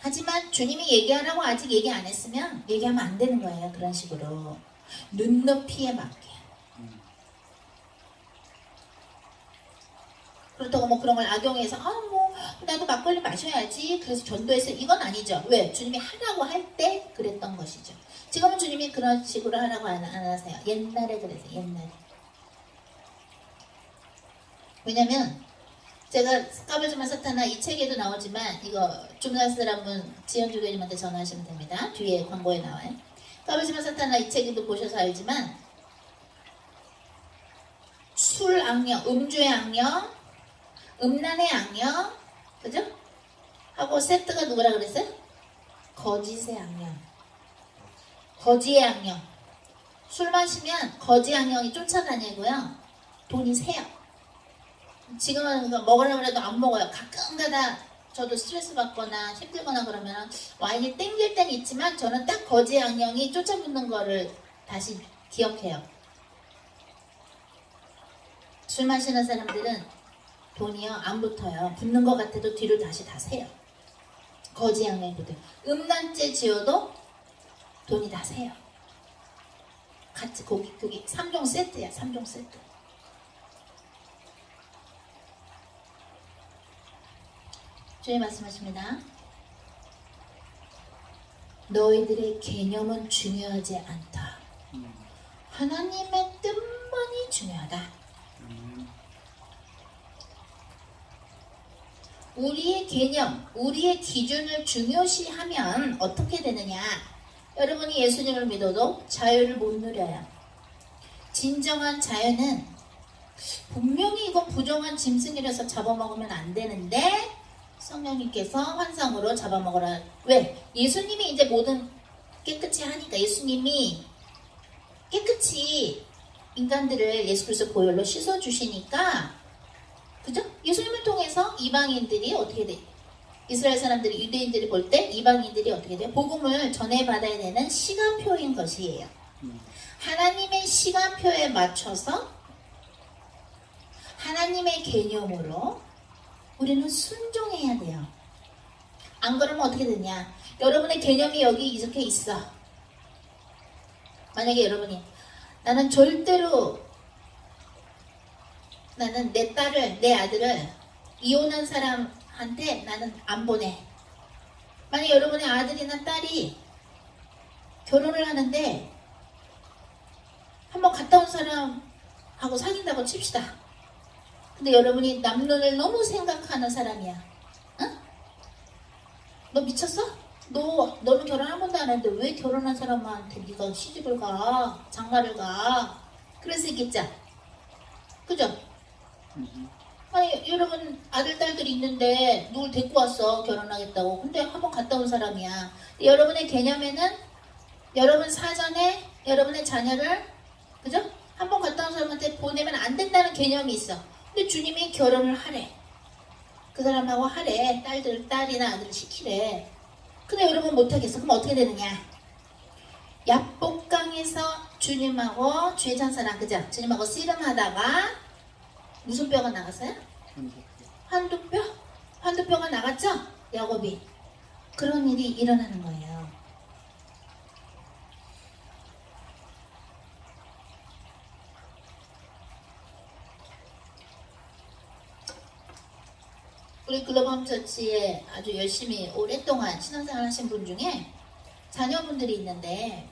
하지만 주님이 얘기하라고 아직 얘기 안 했으면 얘기하면 안 되는 거예요. 그런 식으로. 눈높이에 맞게. 그렇다고 뭐 그런 걸 악용해서 나도 막걸리 마셔야지. 그래서 전도해서 이건 아니죠. 왜? 주님이 하라고 할 때 그랬던 것이죠. 지금은 주님이 그런 식으로 하라고 안 하세요. 옛날에 그랬어요. 옛날에. 왜냐면 제가 까불지마 사탄아 이 책에도 나오지만 이거 주문할 사람은 지연주 교님한테 전화하시면 됩니다. 뒤에 광고에 나와요. 까불지마 사탄아 이 책에도 보셔서 알지만 술 악령, 음주의 악령, 음란의 악령, 그죠? 하고 세트가 누구라 그랬어요? 거짓의 악령. 거지의 악령. 술 마시면 거지 악령이 쫓아다니고요. 돈이 새요. 지금은 먹으려고 해도 안 먹어요. 가끔가다 저도 스트레스 받거나 힘들거나 그러면 와인이 땡길 땐 있지만 저는 딱 거지 악령이 쫓아붙는 거를 다시 기억해요. 술 마시는 사람들은 돈이요 안 붙어요. 붙는 것 같아도 뒤를 다시 다 세요. 거지 악령이 붙어요. 음란죄 지어도 돈이 다 세요. 같이 거기 3종 세트야. 3종 세트. 주님 말씀하십니다. 너희들의 개념은 중요하지 않다. 하나님의 뜻만이 중요하다. 우리의 개념, 우리의 기준을 중요시하면 어떻게 되느냐? 여러분이 예수님을 믿어도 자유를 못 누려요. 진정한 자유는 분명히 이건 부정한 짐승이라서 잡아먹으면 안 되는데 성령님께서 환상으로 잡아먹으라. 왜? 예수님이 이제 모든 깨끗이 하니까 예수님이 깨끗이 인간들을 예수 그리스도 보혈로 씻어주시니까 그죠? 예수님을 통해서 이방인들이 어떻게 돼? 이스라엘 사람들이 유대인들이 볼 때 이방인들이 어떻게 돼요? 복음을 전해받아야 되는 시간표인 것이에요. 하나님의 시간표에 맞춰서 하나님의 개념으로 우리는 순종해야 돼요. 안 그러면 어떻게 되냐? 여러분의 개념이 여기 이렇게 있어. 만약에 여러분이 나는 절대로 나는 내 딸을, 내 아들을 이혼한 사람한테 나는 안 보내. 만약 여러분의 아들이나 딸이 결혼을 하는데 한번 갔다 온 사람하고 사귄다고 칩시다. 근데 여러분이 남편을 너무 생각하는 사람이야. 응? 너 미쳤어? 너는 결혼 한 번도 안 했는데 왜 결혼한 사람한테 네가 시집을 가? 장가를 가? 그럴 수 있겠죠? 그죠? 아니 여러분 아들 딸들이 있는데 누굴 데리고 왔어 결혼하겠다고. 근데 한번 갔다 온 사람이야. 여러분의 개념에는 여러분 사전에 여러분의 자녀를 그죠? 한번 갔다 온 사람한테 보내면 안 된다는 개념이 있어. 근데 주님이 결혼을 하래. 그 사람하고 하래. 딸이나 아들을 시키래. 근데 여러분 못하겠어. 그럼 어떻게 되느냐? 야복강에서 주님하고 주의 천사랑 그죠? 주님하고 씨름하다가 무슨 뼈가 나갔어요? 환두뼈? 환두뼈가 나갔죠? 야곱이. 그런 일이 일어나는 거예요. 우리 글로벌 처치에 아주 열심히 오랫동안 신앙생활 하신 분 중에 자녀분들이 있는데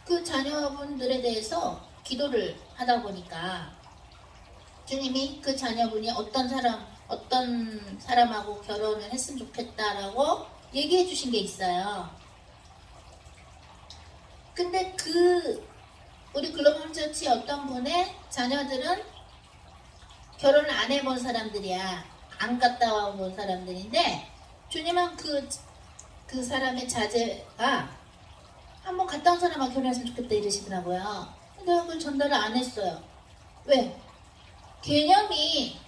그 자녀분들에 대해서 기도를 하다 보니까 주님이 그 자녀분이 어떤 사람하고 결혼을 했으면 좋겠다라고 얘기해 주신 게 있어요. 근데 우리 글로벌 처치 어떤 분의 자녀들은 결혼을 안 해본 사람들이야. 안 갔다 와본 사람들인데 주님은 그 사람의 자제가 한번 갔다 온 사람하고 결혼했으면 좋겠다 이러시더라고요. 근데 그걸 전달을 안 했어요. 왜? 개념이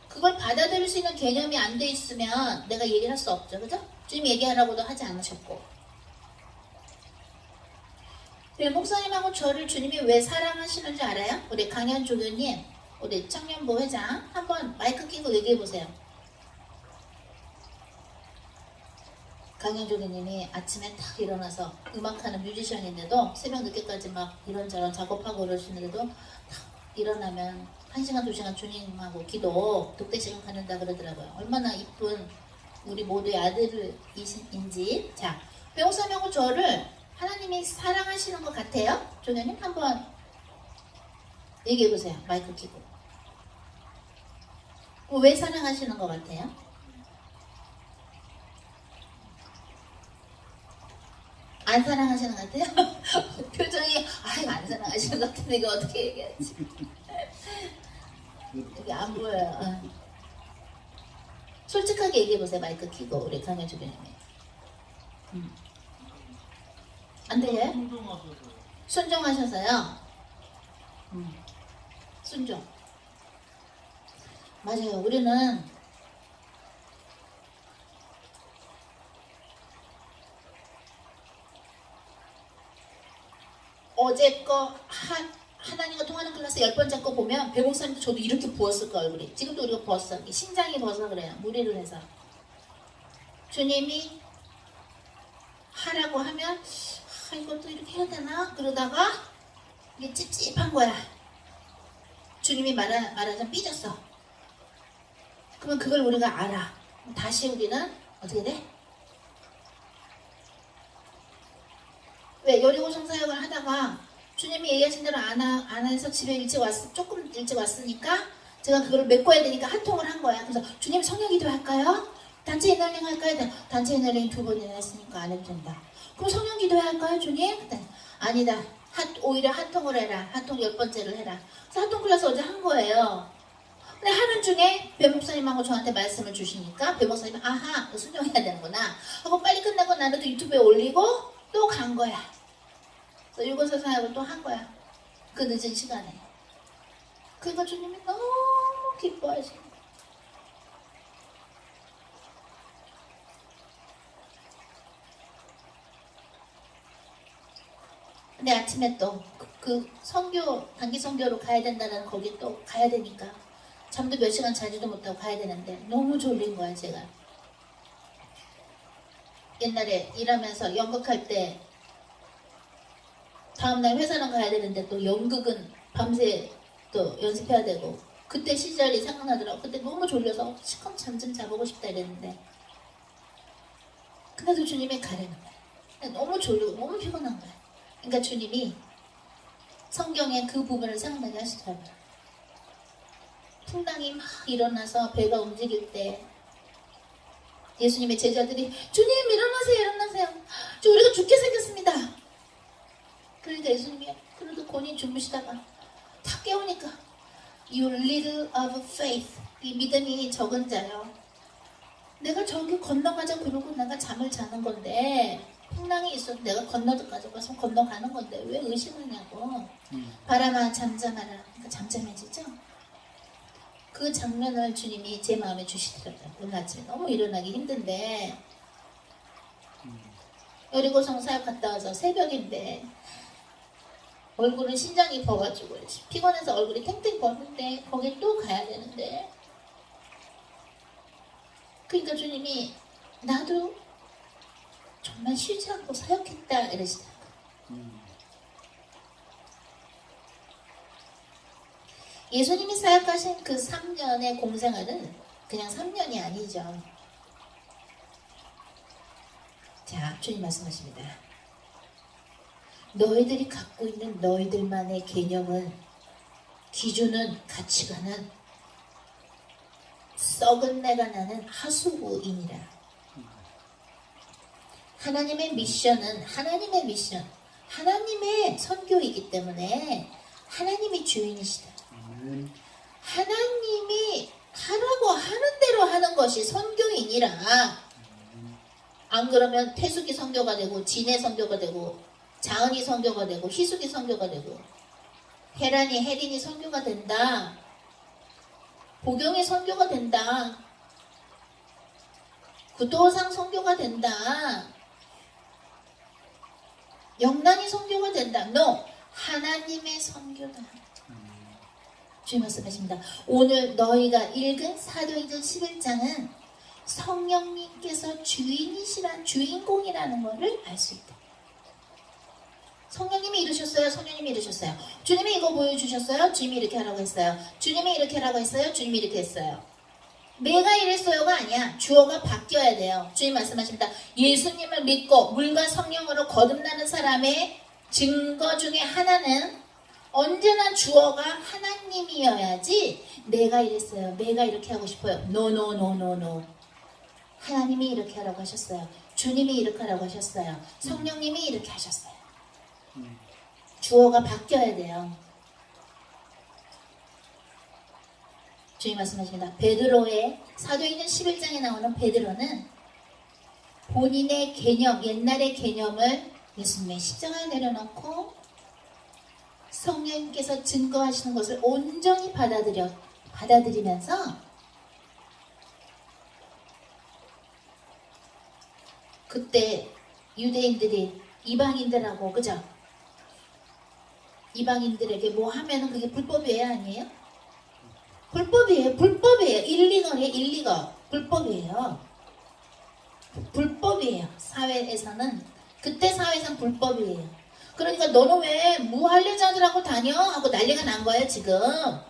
그걸 받아들일 수 있는 개념이 안 돼 있으면 내가 얘기를 할 수 없죠. 그죠? 주님 얘기하라고도 하지 않으셨고. 목사님하고 저를 주님이 왜 사랑하시는 줄 알아요? 우리 강현 조교님, 우리 청년부 회장 한번 마이크 끼고 얘기해 보세요. 강현 조교님이 아침에 딱 일어나서 음악하는 뮤지션인데도 새벽 늦게까지 막 이런저런 작업하고 그러시는데도 딱 일어나면 1시간 2시간 주님하고 기도 독대 시간 갖는다 그러더라고요. 얼마나 이쁜 우리 모두의 아들인지. 자, 배우사님하고 저를 하나님이 사랑하시는 것 같아요? 조교님 한번 얘기해 보세요. 마이크 켜고. 왜 사랑하시는 것 같아요? 안 사랑하시는 것 같아요? 표정이 이거 안 사랑하시는 것 같은데 이거 어떻게 얘기하지? 여기 안 보여요. 솔직하게 얘기해보세요. 마이크 켜고 우리 강현 주변님이. 안 들려요? 순종하셔서요. 순종. 맞아요. 우리는 어제 거 하나님과 통하는 클래스 10번째 거 보면 배목사님도 저도 이렇게 부었을 거예요. 얼굴이. 지금도 우리가 부었어. 심장이 부어서 그래요. 무리를 해서. 주님이 하라고 하면 이것도 이렇게 해야 되나? 그러다가 이게 찝찝한 거야. 주님이 말하자면 삐졌어. 그러면 그걸 우리가 알아. 다시 우리는 어떻게 돼? 왜? 여리고성 사역을 하다가 주님이 얘기하신 대로 안 해서 집에 조금 일찍 왔으니까 제가 그걸 메꿔야 되니까 한 통을 한 거야. 그래서 주님 성령기도 할까요? 단체 이널링 할까요? 단체 이널링 2번이나 했으니까 안 해도 된다. 그럼 성령기도 할까요 주님? 아니다. 오히려 한 통을 해라. 한 통 10번째를 해라. 그래서 한 통 클래스 어제 한 거예요. 근데 하는 중에 배 목사님하고 저한테 말씀을 주시니까 배 목사님이 아하 순종해야 되는구나 하고 빨리 끝나고 나는 또 유튜브에 올리고 또 간 거야. 그래서 유고서 사역을 또 한 거야. 그 늦은 시간에. 그러니까 주님이 너무 기뻐하시는 거야. 근데 아침에 또 그 선교, 단기 선교로 가야 된다는 거기 또 가야 되니까 잠도 몇 시간 자지도 못하고 가야 되는데 너무 졸린 거야 제가. 옛날에 일하면서 연극할 때 다음날 회사는 가야 되는데 또 연극은 밤새 또 연습해야 되고 그때 시절이 생각나더라고. 그때 너무 졸려서 시컷 잠 좀 자보고 싶다 이랬는데 근데도 주님이 가라는 거야. 너무 졸리고 너무 피곤한 거야. 그러니까 주님이 성경에 그 부분을 생각나게 하시더라고요. 풍랑이 막 일어나서 배가 움직일 때 예수님의 제자들이 주님 일어나세요 일어나세요. 저 우리가 죽게 생겼습니다. 그러니까 예수님이 그래도 곤히 주무시다가 다 깨우니까 You little of faith, 이 믿음이 적은 자요. 내가 저기 건너가자 그러고 내가 잠을 자는 건데 풍랑이 있어도 내가 건너가자고 해서 건너가는 건데 왜 의심하냐고. 바람아 잠잠하라. 그러니까 잠잠해지죠. 그 장면을 주님이 제 마음에 주시더라고요. 오늘 아침에 너무 일어나기 힘든데 여리고성 사역 갔다 와서 새벽인데 얼굴은 신장이 버가지고 피곤해서 얼굴이 탱탱 버는데 거기 또 가야 되는데 그러니까 주님이 나도 정말 쉬지 않고 사역했다 이러시더라고요. 예수님이 사역하신 그 3년의 공생활은 그냥 3년이 아니죠. 자, 주님 말씀하십니다. 너희들이 갖고 있는 너희들만의 개념은, 기준은, 가치관은 썩은 내가 나는 하수구이니라. 하나님의 미션은 하나님의 미션, 하나님의 선교이기 때문에 하나님이 주인이시다. 하나님이 하라고 하는 대로 하는 것이 선교인이라. 안 그러면 태숙이 선교가 되고 진해 선교가 되고 자은이 선교가 되고 희숙이 선교가 되고 혜란이 혜린이 선교가 된다. 보경이 선교가 된다. 구도상 선교가 된다. 영란이 선교가 된다. No, 하나님의 선교다. 주님 말씀하십니다. 오늘 너희가 읽은 사도행전 11장은 성령님께서 주인이시란 주인공이라는 것을 알 수 있다. 성령님이 이르셨어요. 성령님이 이르셨어요. 주님이 이거 보여주셨어요. 주님이 이렇게 하라고 했어요. 주님이 이렇게 하라고 했어요. 주님이 이렇게 했어요. 내가 이랬어요가 아니야. 주어가 바뀌어야 돼요. 주님 말씀하십니다. 예수님을 믿고 물과 성령으로 거듭나는 사람의 증거 중에 하나는 언제나 주어가 하나님이어야지 내가 이랬어요. 내가 이렇게 하고 싶어요. No. 하나님이 이렇게 하라고 하셨어요. 주님이 이렇게 하라고 하셨어요. 성령님이 이렇게 하셨어요. 주어가 바뀌어야 돼요. 주님 말씀하십니다. 베드로의 사도행전 11장에 나오는 베드로는 본인의 개념, 옛날의 개념을 예수님의 십자가에 내려놓고 성령님께서 증거하시는 것을 온전히 받아들이면서 그때 유대인들이 이방인들하고 그죠? 이방인들에게 뭐 하면은 그게 불법이에요 아니에요? 불법이에요. 일리거 불법이에요. 사회에서는 그때 사회에서는 불법이에요. 그러니까 너는 왜 무할례자들하고 다녀? 하고 난리가 난 거예요 지금. 어?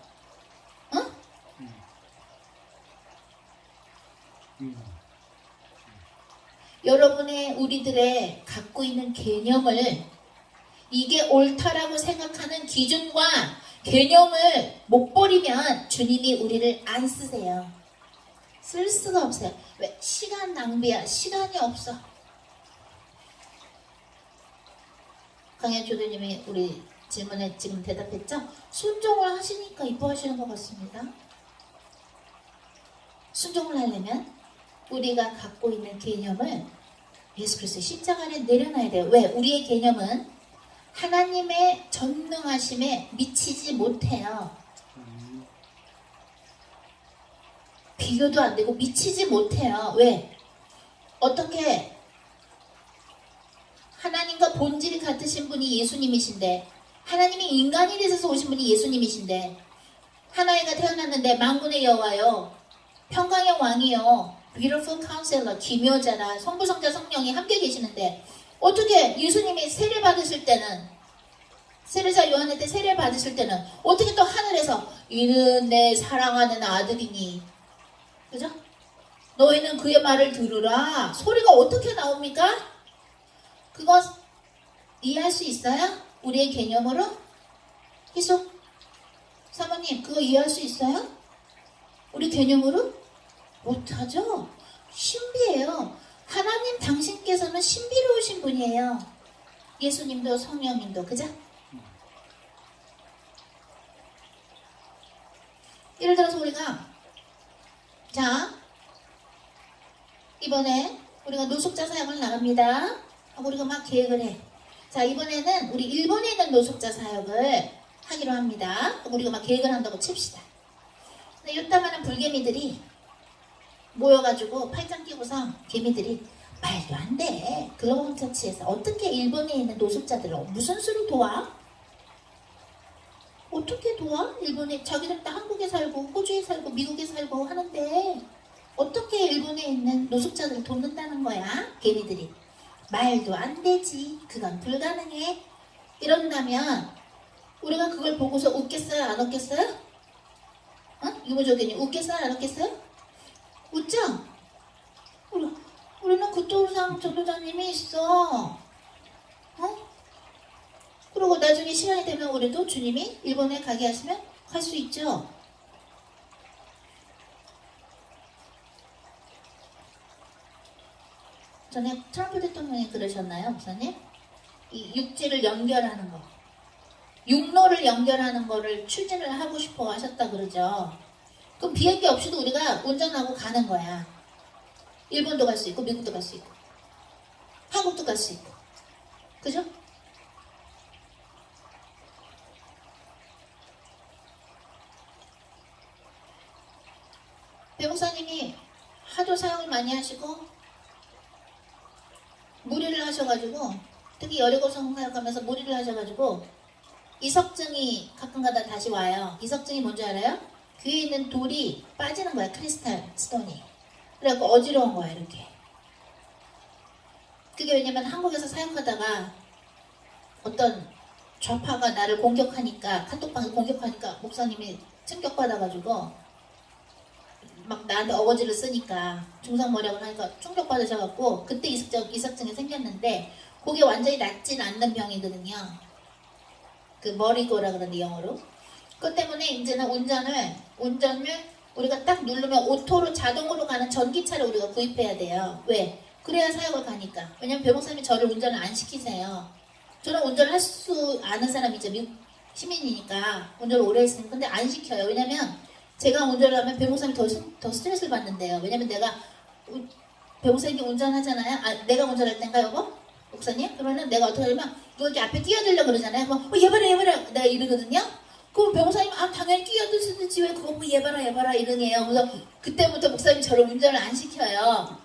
여러분의 우리들의 갖고 있는 개념을 이게 옳다라고 생각하는 기준과 개념을 못 버리면 주님이 우리를 안 쓰세요. 쓸 수가 없어요. 왜? 시간 낭비야. 시간이 없어. 강현 교수님이 우리 질문에 지금 대답했죠? 순종을 하시니까 이뻐하시는 것 같습니다. 순종을 하려면 우리가 갖고 있는 개념을 예수 그리스도의 십자가에 내려놔야 돼요. 왜? 우리의 개념은 하나님의 전능하심에 미치지 못해요. 비교도 안 되고 미치지 못해요. 왜? 어떻게 하나님과 본질이 같으신 분이 예수님이신데 하나님이 인간이 되셔서 오신 분이 예수님이신데 하나이가 태어났는데 만군의 여호와요, 평강의 왕이요, Beautiful Counselor, 기묘자나 성부 성자 성령이 함께 계시는데 어떻게 예수님이 세례 받으실 때는, 세례자 요한의 때 세례 받으실 때는 어떻게 또 하늘에서 이는 내 사랑하는 아들이니, 그죠? 너희는 그의 말을 들으라 소리가 어떻게 나옵니까? 그거 이해할 수 있어요? 우리의 개념으로? 희수 사모님 그거 이해할 수 있어요? 우리 개념으로? 못하죠? 신비해요. 하나님 당신께서는 신비로우신 분이에요. 예수님도 성령님도, 그죠? 예를 들어서 우리가 자 이번에 우리가 노숙자 사역을 나갑니다 하고 우리가 막 계획을 해. 자 이번에는 우리 일본에 있는 노숙자 사역을 하기로 합니다 하고 우리가 막 계획을 한다고 칩시다. 근데 요따만한 불개미들이 모여가지고 팔짱 끼고서 개미들이 말도 안 돼. 글로벌 처치에서 어떻게 일본에 있는 노숙자들을 무슨 수로 도와? 어떻게 도와? 일본에 자기들 다 한국에 살고 호주에 살고 미국에 살고 하는데 어떻게 일본에 있는 노숙자들을 돕는다는 거야? 개미들이 말도 안 되지. 그건 불가능해. 이런다면 우리가 그걸 보고서 웃겠어요? 안 웃겠어요? 어? 유무조개님 웃겠어요? 안 웃겠어요? 웃죠? 우리는 구토상 전도자님이 있어. 어? 그리고 나중에 시간이 되면 우리도 주님이 일본에 가게 하시면 갈 수 있죠. 전에 트럼프 대통령이 그러셨나요, 목사님? 이 육지를 연결하는 거, 육로를 연결하는 거를 추진을 하고 싶어 하셨다 그러죠. 그럼 비행기 없이도 우리가 운전하고 가는 거야. 일본도 갈 수 있고 미국도 갈 수 있고 한국도 갈 수 있고, 그죠? 배목사님이 하도 사역을 많이 하시고 무리를 하셔가지고, 특히 여리고성 사역하면서 무리를 하셔가지고 이석증이 가끔가다 다시 와요. 이석증이 뭔지 알아요? 귀에 있는 돌이 빠지는 거야. 크리스탈 스톤이. 그래갖고 어지러운 거야 이렇게. 그게 왜냐면 한국에서 사역하다가 어떤 좌파가 나를 공격하니까, 카톡방에 공격하니까 목사님이 충격받아가지고 막 나한테 어거지를 쓰니까 중상모략을 하니까 충격받으셔갖고 그때 이석증이 생겼는데 그게 완전히 낫진 않는 병이거든요. 그 머리고라 그러는데 영어로. 그것 때문에 이제는 운전을 우리가 딱 누르면 오토로 자동으로 가는 전기차를 우리가 구입해야 돼요. 왜? 그래야 사역을 가니까. 왜냐면 배목사님이 저를 운전을 안 시키세요. 저는 운전을 할 수 아는 사람이죠. 미국 시민이니까 운전을 오래 했으니까. 근데 안 시켜요. 왜냐면 제가 운전을 하면 배목사님이 더 스트레스를 받는데요. 왜냐면 내가 배목사님이 운전하잖아요. 아, 내가 운전할 땐가 여보? 목사님? 그러면 내가 어떻게 하냐면 너 이렇게 앞에 끼어들려고 그러잖아요. 그럼 얘 봐라 내가 이러거든요. 그럼 배목사님 당연히 끼어들지 왜 그거 얘 봐라 이러네요. 그래서 그때부터 목사님이 저를 운전을 안 시켜요.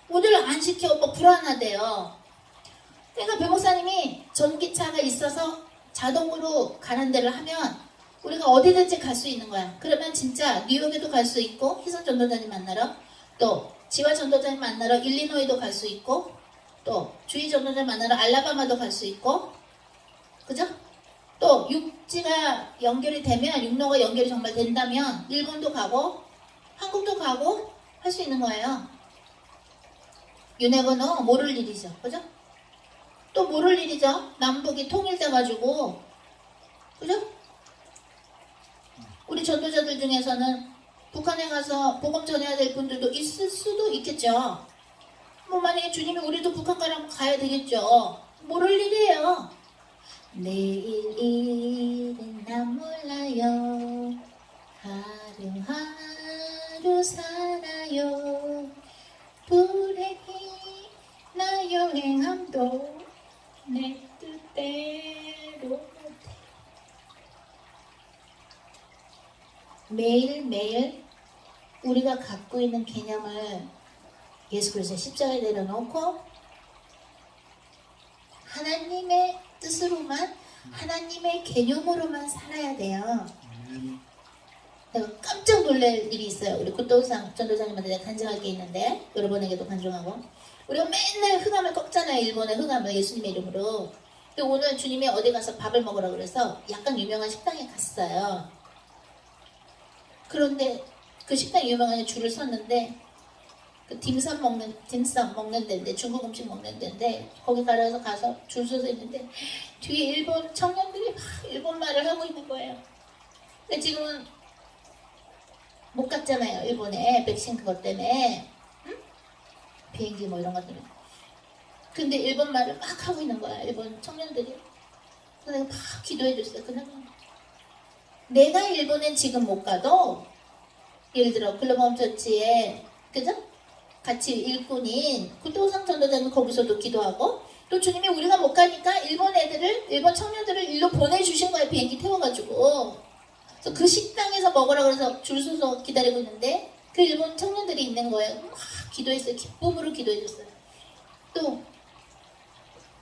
운전을 안 시켜. 뭐 불안하대요. 그러니까 배목사님이 전기차가 있어서 자동으로 가는 데를 하면 우리가 어디든지 갈 수 있는 거야. 그러면 진짜 뉴욕에도 갈 수 있고, 희선 전도자님 만나러, 또 지화 전도자님 만나러 일리노이도 갈 수 있고, 또 주희 전도자님 만나러 알라바마도 갈 수 있고, 그죠? 또 육지가 연결이 되면, 육로가 연결이 정말 된다면 일본도 가고 한국도 가고 할 수 있는 거예요. You never know. 모를 일이죠. 그죠? 또 모를 일이죠. 남북이 통일돼가지고, 그죠? 우리 전도자들 중에서는 북한에 가서 복음 전해야 될 분들도 있을 수도 있겠죠. 뭐 만약에 주님이 우리도 북한 가야 되겠죠. 모를 일이에요. 내일 일은 난 몰라요. 하루하루 살아요. 불행히 나 여행함도 내 뜻대로 매일매일 우리가 갖고 있는 개념을 예수 그리스도의 십자가에 내려놓고 하나님의 뜻으로만 하나님의 개념으로만 살아야 돼요. 아멘. 내가 깜짝 놀랄 일이 있어요. 우리 굿도상 전도사님한테 내가 간증할 게 있는데 여러분에게도 간증하고, 우리가 맨날 흑암을 꺾잖아요. 일본의 흑암을 예수님의 이름으로. 근데 오늘 주님이 어디 가서 밥을 먹으라 그래서 약간 유명한 식당에 갔어요. 그런데 그 식당 유명한 줄을 섰는데, 그 딤섬 먹는 데인데, 중국 음식 먹는 데인데, 거기 가서 줄 서서 있는데 뒤에 일본 청년들이 막 일본 말을 하고 있는 거예요. 근데 지금은 못 갔잖아요, 일본에. 백신 그것 때문에. 응? 비행기 뭐 이런 것 때문에. 근데 일본 말을 막 하고 있는 거야, 일본 청년들이. 그래서 내가 막 기도해 줬어요. 그날 내가 일본엔 지금 못 가도, 예를 들어 글로벌 처치에, 그죠? 같이 일꾼인 굿도상 전도자는 거기서도 기도하고, 또 주님이 우리가 못 가니까 일본 청년들을 일로 보내주신 거예요. 비행기 태워가지고. 그래서 그 식당에서 먹으라 그래서 줄 서서 기다리고 있는데 그 일본 청년들이 있는 거예요. 막 기도했어요. 기쁨으로 기도해줬어요. 또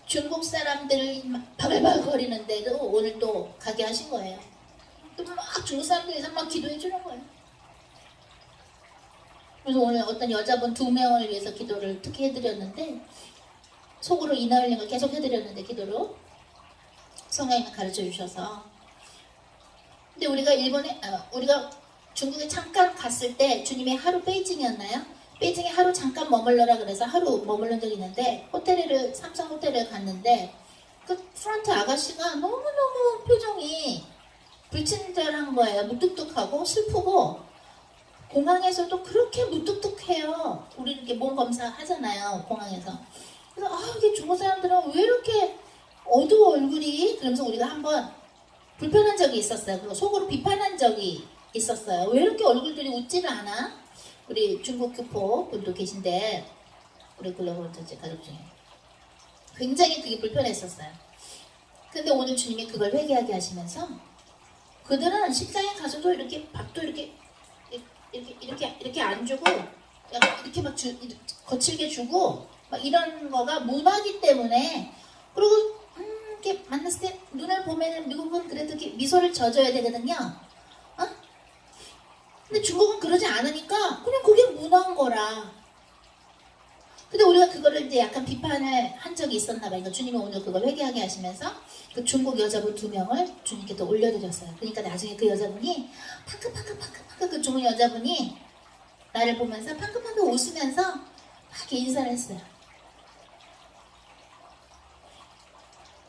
중국 사람들 막 바글바글 거리는데도 오늘 또 가게 하신 거예요. 또 막 중국 사람들에서 막 기도해 주는 거예요. 그래서 오늘 어떤 여자분 2명을 위해서 기도를 특히 해드렸는데, 속으로 이나 흘린 걸 계속 해드렸는데, 기도로 성령님이 가르쳐 주셔서. 근데 우리가 중국에 잠깐 갔을 때 주님이 하루 베이징이었나요? 베이징에 하루 잠깐 머물러라 그래서 하루 머물른 적이 있는데, 삼성 호텔을 갔는데 그 프런트 아가씨가 너무너무 표정이 불친절한 거예요. 무뚝뚝하고 슬프고, 공항에서도 그렇게 무뚝뚝해요. 우리 이렇게 몸 검사 하잖아요, 공항에서. 그래서 이게 중국 사람들은 왜 이렇게 어두워 얼굴이? 그러면서 우리가 한번 불편한 적이 있었어요. 그리고 속으로 비판한 적이 있었어요. 왜 이렇게 얼굴들이 웃지를 않아? 우리 중국 교포 분도 계신데, 우리 글로벌 전체 가족 중에 굉장히 그게 불편했었어요. 근데 오늘 주님이 그걸 회개하게 하시면서, 그들은 식당에 가서도 이렇게 밥도 이렇게 안 주고, 약간 이렇게 막 거칠게 주고, 막 이런 거가 문화기 때문에. 그리고 이렇게 만났을 때 눈을 보면은 미국은 그래도 이렇게 미소를 져줘야 되거든요. 근데 중국은 그러지 않으니까 그냥 그게 문화인 거라. 근데 우리가 그거를 이제 약간 비판을 한 적이 있었나 봐요. 그러니까 주님이 오늘 그걸 회개하게 하시면서 그 중국 여자분 2명을 주님께 또 올려드렸어요. 그러니까 나중에 그 여자분이 팡긋팡긋 그 중국 여자분이 나를 보면서 팡긋팡긋 웃으면서 막 이렇게 인사를 했어요.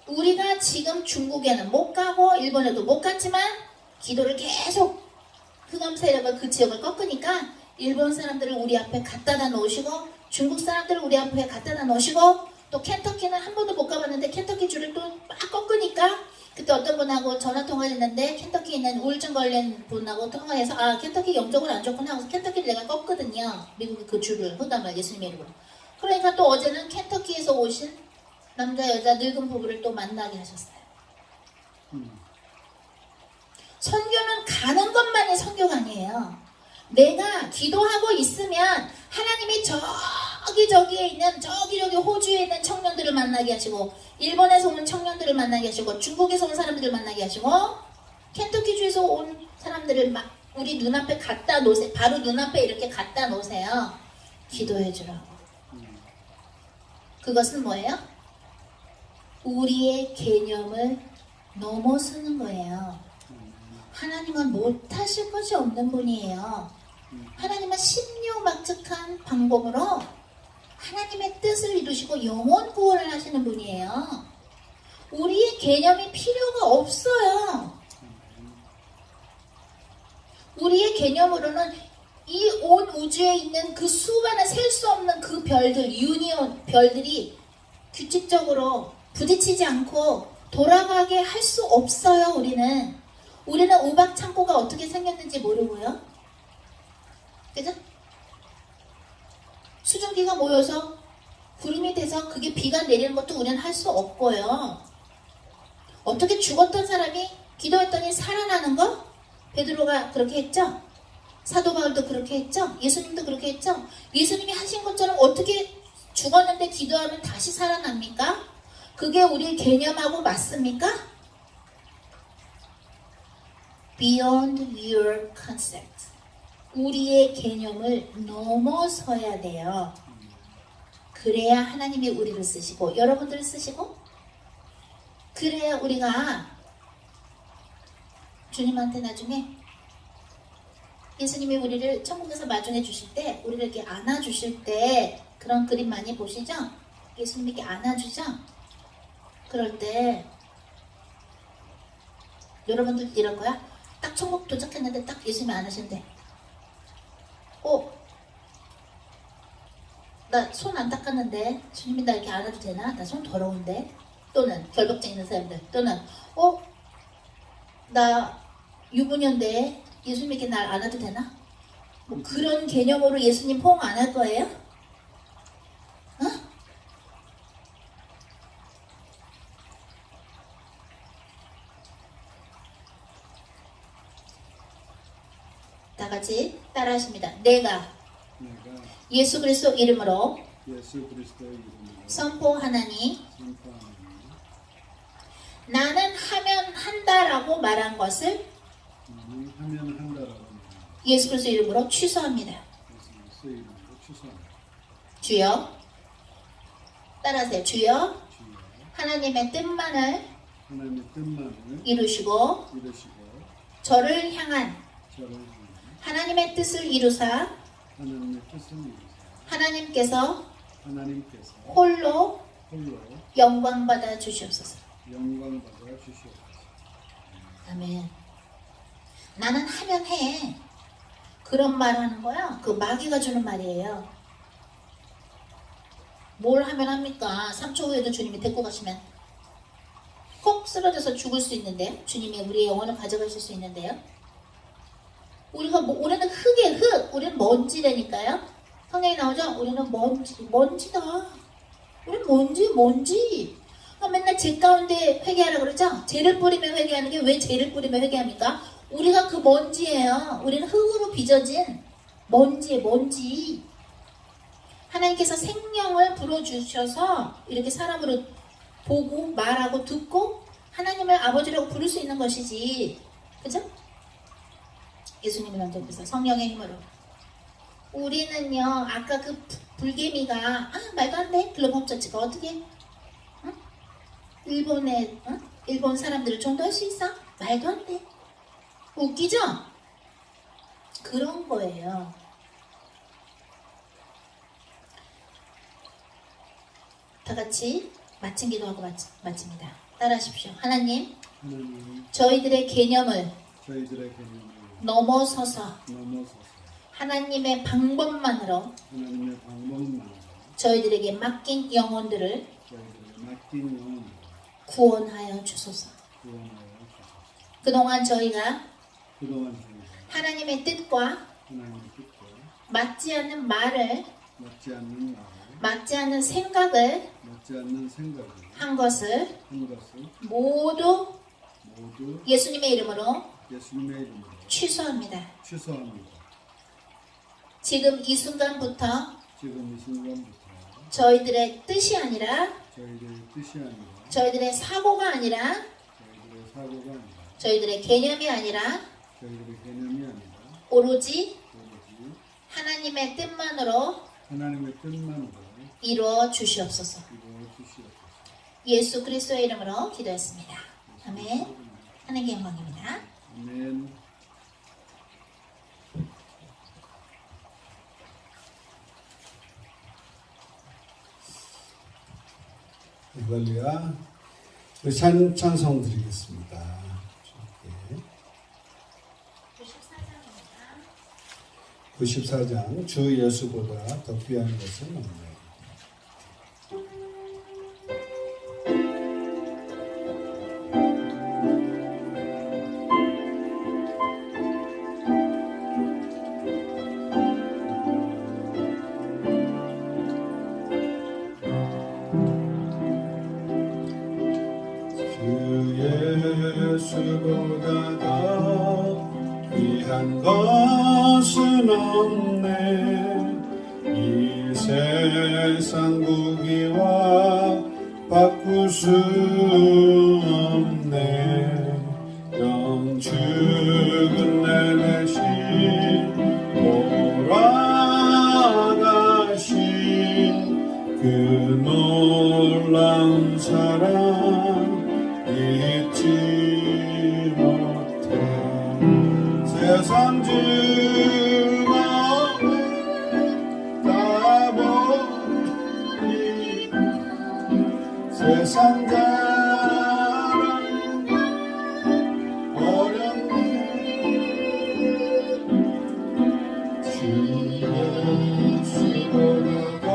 우리가 지금 중국에는 못 가고 일본에도 못 갔지만 기도를 계속 흑암 세력을 그 지역을 꺾으니까 일본 사람들을 우리 앞에 갖다다 놓으시고, 중국 사람들을 우리 앞에 갖다다 놓으시고, 또 켄터키는 한 번도 못 가봤는데 켄터키 줄을 또 막 꺾으니까, 그때 어떤 분하고 전화 통화를 했는데 켄터키에 있는 우울증 걸린 분하고 통화해서 켄터키 영적으로 안 좋구나 하고 켄터키를 내가 껐거든요. 미국의 그 줄을 흑암을 예수님의 이름으로. 그러니까 또 어제는 켄터키에서 오신 남자 여자 늙은 부부를 또 만나게 하셨어요. 선교는 가는 것만이 선교가 아니에요. 내가 기도하고 있으면 하나님이 저기에 있는 저기 호주에 있는 청년들을 만나게 하시고, 일본에서 온 청년들을 만나게 하시고, 중국에서 온 사람들을 만나게 하시고, 켄터키주에서 온 사람들을 막 우리 눈앞에 갖다 놓으세요. 바로 눈앞에 이렇게 갖다 놓으세요. 기도해 주라고. 그것은 뭐예요? 우리의 개념을 넘어서는 거예요. 하나님은 못하실 것이 없는 분이에요. 하나님은 신묘막측한 방법으로 하나님의 뜻을 이루시고 영혼 구원을 하시는 분이에요. 우리의 개념이 필요가 없어요. 우리의 개념으로는 이 온 우주에 있는 그 수많은 셀 수 없는 그 별들, 유니온 별들이 규칙적으로 부딪히지 않고 돌아가게 할 수 없어요. 우리는 우박 창고가 어떻게 생겼는지 모르고요. 그죠? 수증기가 모여서 구름이 돼서 그게 비가 내리는 것도 우리는 할 수 없고요. 어떻게 죽었던 사람이 기도했더니 살아나는 거? 베드로가 그렇게 했죠? 사도 바울도 그렇게 했죠? 예수님도 그렇게 했죠? 예수님이 하신 것처럼 어떻게 죽었는데 기도하면 다시 살아납니까? 그게 우리 개념하고 맞습니까? beyond your concept. 우리의 개념을 넘어서야 돼요. 그래야 하나님이 우리를 쓰시고 여러분들을 쓰시고 그래야 우리가 주님한테 나중에 예수님이 우리를 천국에서 마중해 주실 때 우리를 이렇게 안아주실 때 그런 그림 많이 보시죠? 예수님이 이렇게 안아주죠? 그럴 때 여러분들 이런 거야? 딱 천국 도착했는데 딱 예수님이 안으신대. 나 손 안 닦았는데 주님이 나 이렇게 안아도 되나? 나 손 더러운데? 또는 결벽증 있는 사람들 또는 나 유부녀인데 예수님이 이렇게 날 안아도 되나? 뭐 그런 개념으로 예수님 포옹 안 할 거예요? 어? 다 같이 따라하십니다. 내가 예수 그리스도 이름으로 예수 그리스도의 이름으로 선포하나니 선포하노니 나는 하면 한다라고 말한 것을 나는 하면 한다라고 예수 그리스도 이름으로 취소합니다. 예수 그리스도 이름으로 취소합니다. 주여 따라하세요. 주여 주여 하나님의 뜻만을 하나님의 뜻만을 이루시고 이루시고 저를 향한 저를 향해 하나님의 뜻을 이루사 하나님의 뜻을 이루사 하나님께서 하나님께서 홀로 홀로 영광 받아 주시옵소서. 영광 받아 주시옵소서. 아멘. 나는 하면 해. 그런 말 하는 거야. 그 마귀가 주는 말이에요. 뭘 하면 합니까? 3초 후에도 주님이 데리고 가시면 콕 쓰러져서 죽을 수 있는데요. 주님이 우리의 영혼을 가져가실 수 있는데요. 우리는 흙이에요. 흙. 우리는 먼지라니까요. 성경에 나오죠? 우리는 먼지다. 우리는 먼지. 맨날 죄 가운데 회개하라 그러죠? 죄를 뿌리면 회개하는 게 왜 죄를 뿌리면 회개합니까? 우리가 그 먼지예요. 우리는 흙으로 빚어진 먼지예요. 먼지. 하나님께서 생명을 불어주셔서 이렇게 사람으로 보고 말하고 듣고 하나님을 아버지라고 부를 수 있는 것이지. 그죠? 예수님이 먼저 그래서 성령의 힘으로 우리는요 아까 그 불개미가 말도 안 돼. 글로벌 처치가 어떻게 일본 사람들을 전도할 수 있어? 말도 안 돼. 웃기죠? 그런 거예요. 다 같이 마침 기도하고 마칩니다. 따라하십시오. 하나님, 저희들의 개념을 넘어서서 하나님의 방법만으로 저희들에게 맡긴 영혼들을 구원하여 주소서. 그동안 저희가 하나님의 뜻과 맞지 않는 말을 맞지 않는 생각을 한 것을 모두 예수님의 이름으로 취소합니다. 지금 이 순간부터 저희들의 뜻이 아니라 저희들의 사고가 아니라 저희들의 개념이 아니라 오로지 하나님의 뜻만으로 이루어 주시옵소서. 예수 그리스도의 이름으로 기도했습니다. 아멘. 하나님께 영광입니다. 아멘. 할렐루야. 찬송 드리겠습니다. 94장 주 예수보다 더 귀한 것은 없네. 예수보다 더 귀한 것은 없네. 이 세상 부귀와 바꿀 수 없네. 영주 예수보다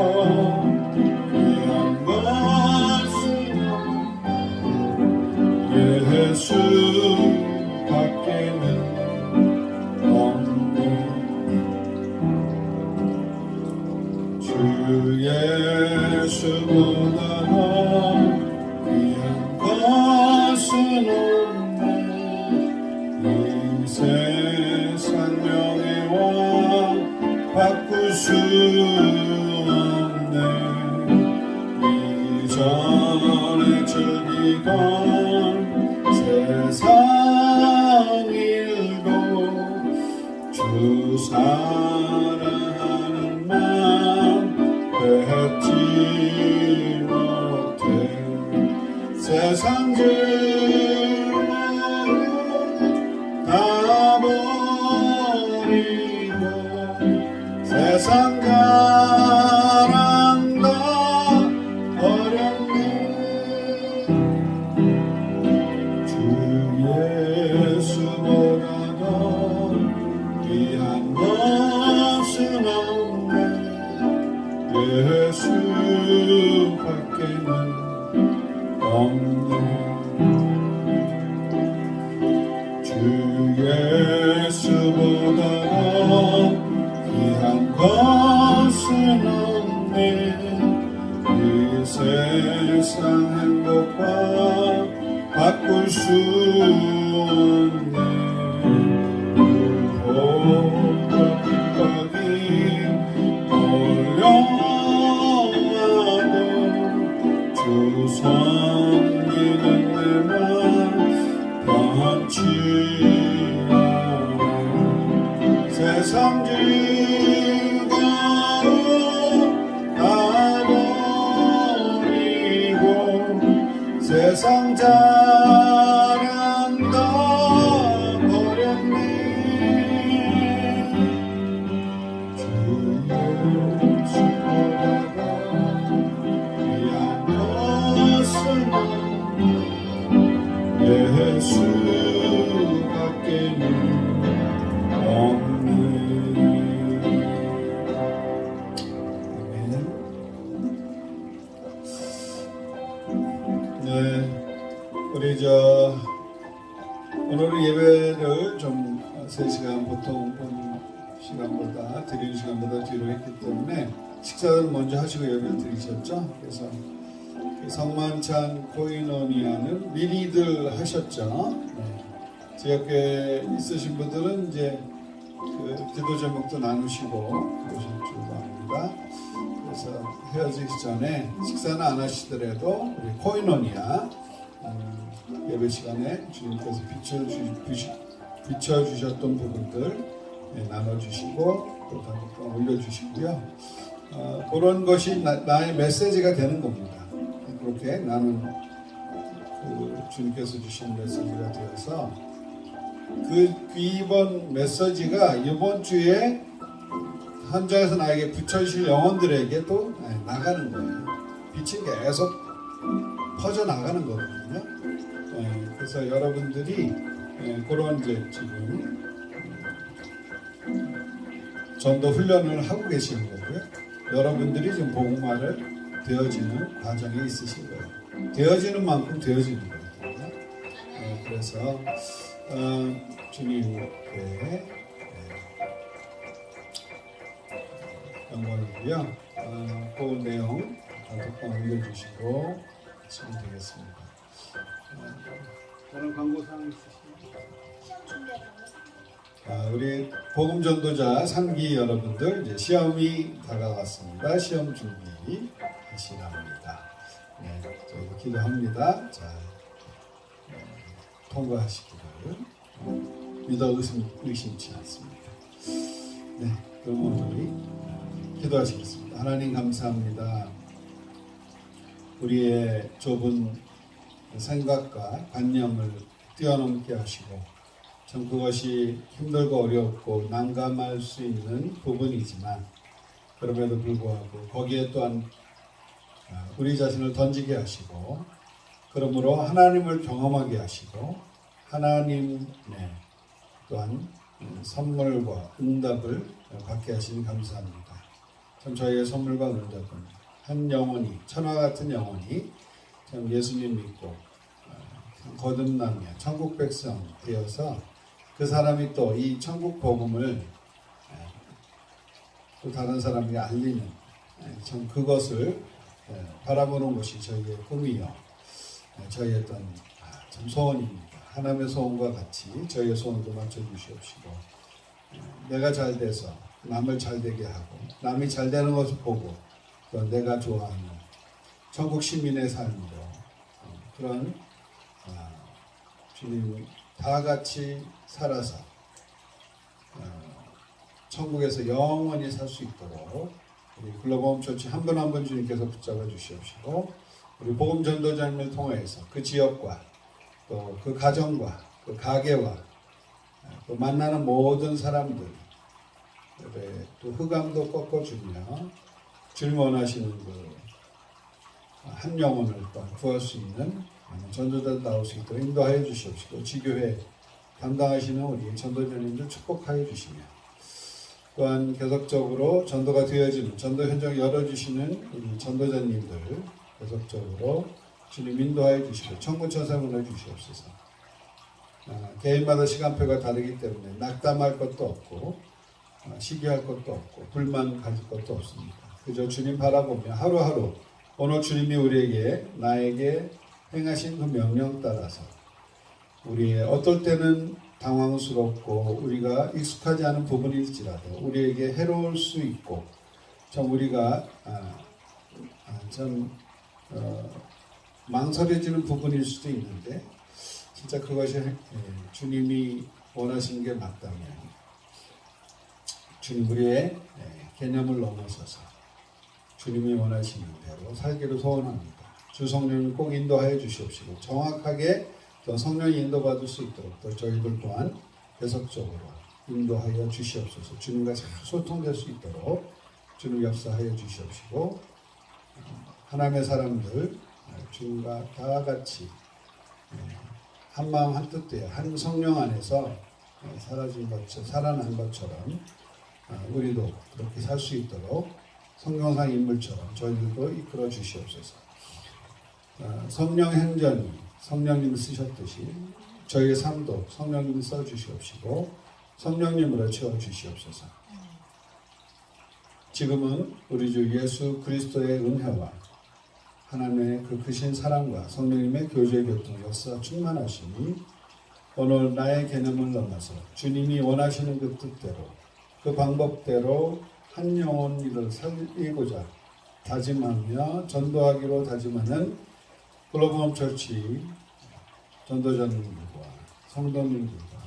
귀한 것은 예수 밖에는 없네. 주 예수보다 귀한 것은 없네. 이 세상 명예와 바꿀 수 없네. 이전에 즐기던 세상 일도 주 사랑하는 마음 뺏지 못해. 세상 즐거움 다 버리고 세상 자랑 다 버렸네. 주 예수보다 더 귀한 것은 없네. 예수 밖에는 없네. 주 예수보다 귀한 것은 없네. 이 세상 행복과 바꿀 수 없네. 유혹과 핍박이 몰려와도 주 섬기는 내 맘 변치 않아. 세상 즐거움 다 버리고 세상 자랑 다 버렸네. 주 예수보다 귀한 것은 예수 밖에는 없네. 네, 우리 오늘 예배를 좀 3시간 보통 본 시간보다 드리는 시간보다 뒤로 했기 때문에 식사를 먼저 하시고 예배를 드리셨죠. 그래서 성만찬 코이노니아는 미리들 하셨죠. 네. 지역에 있으신 분들은 이제 그 기도 제목도 나누시고 그러실 줄 압니다. 그래서 헤어지기 전에 식사는 안 하시더라도 우리 코이노니아 예배 시간에 주님께서 비춰주셨던 부분들 나눠주시고 또 올려주시고요. 그런 것이 나의 메시지가 되는 겁니다. 그렇게 나는 주님께서 주신 메시지가 되어서 이번 메시지가 이번 주에 현장에서 나에게 붙여주실 영혼들에게도 나가는 거예요. 빛이 계속 퍼져나가는 거거든요. 그래서 여러분들이 그런 이제 지금 전도 훈련을 하고 계시는 거고요. 여러분들이 지금 복음화를 되어지는 과정에 있으신 거예요. 되어지는 만큼 되어지는 거거든요. 그래서 주님께 영광이고요. 그 내용 단톡방 올려주시고 하시면 되겠습니다. 다른 광고사항 있으신가요? 우리 복음 전도자 3기 여러분들 이제 시험이 다가왔습니다. 시험 준비 하시랍니다. 네, 저희도 기도합니다. 자, 통과하시기를 믿어 의심치 않습니다. 네, 그럼 오늘 기도하시겠습니다. 하나님 감사합니다. 우리의 좁은 생각과 관념을 뛰어넘게 하시고 참 그것이 힘들고 어렵고 난감할 수 있는 부분이지만 그럼에도 불구하고 거기에 또한 우리 자신을 던지게 하시고 그러므로 하나님을 경험하게 하시고 하나님 또한 선물과 응답을 받게 하시니 감사합니다. 참 저희의 선물과 응답은 한 영혼이, 천하 같은 영혼이 참 예수님 믿고 거듭나며 천국 백성 되어서 그 사람이 또 이 천국 복음을 또 다른 사람에게 알리는 참 그것을 바라보는 것이 저희의 꿈이요, 저희의 어떤 참 소원입니다. 하나님의 소원과 같이 저희의 소원도 맞춰주시옵시고, 내가 잘 돼서 남을 잘 되게 하고 남이 잘 되는 것을 보고 또 내가 좋아하는 천국 시민의 삶으로 그런 주님 다 같이 살아서 천국에서 영원히 살 수 있도록 우리 글로벌 홈처치 한 분 한 분 주님께서 붙잡아 주시옵시고, 우리 복음 전도자님을 통해서 그 지역과 또 그 가정과 그 가게와 또 만나는 모든 사람들 또 흑암도 꺾어주며 주님 원하시는 그 한 영혼을 또 구할 수 있는 전도자들 나올 수 있도록 인도하여 주시옵시고, 지교회 담당하시는 우리 전도자님들 축복하여 주시며, 또한 계속적으로 전도가 되어지는 전도 현장 열어주시는 우리 전도자님들 계속적으로 주님 인도하여 주시고 천군천사 문해 주시옵소서. 개인마다 시간표가 다르기 때문에 낙담할 것도 없고 시기할 것도 없고 불만 가질 것도 없습니다. 그저 주님 바라보며 하루하루 오늘 주님이 우리에게 나에게 행하신 그 명령 따라서 우리의 어떨 때는 당황스럽고 우리가 익숙하지 않은 부분일지라도 우리에게 해로울 수 있고 참 우리가 망설여지는 부분일 수도 있는데, 진짜 그것이 주님이 원하시는 게 맞다면 주님 우리의 개념을 넘어서서 주님이 원하시는 대로 살기를 소원합니다. 주 성령님 꼭 인도하여 주시옵시고 정확하게 또 성령이 인도받을 수 있도록 또 저희들 또한 계속적으로 인도하여 주시옵소서. 주님과 잘 소통될 수 있도록 주님 역사하여 주시옵시고, 하나님의 사람들 주님과 다 같이 한 마음 한 뜻대로 한 성령 안에서 살아난 것처럼 우리도 그렇게 살 수 있도록 성경상 인물처럼 저희들도 이끌어 주시옵소서. 성령 행전이 성령님이 쓰셨듯이 저희의 삶도 성령님이 써주시옵시고 성령님으로 채워주시옵소서. 지금은 우리 주 예수 그리스도의 은혜와 하나님의 그 크신 사랑과 성령님의 교제 교통 역사 충만하시니 오늘 나의 개념을 넘어서 주님이 원하시는 그 뜻대로 그 방법대로 한 영혼을 살리고자 다짐하며 전도하기로 다짐하는 글로벌 홈처치 전도자님들과 성도님들과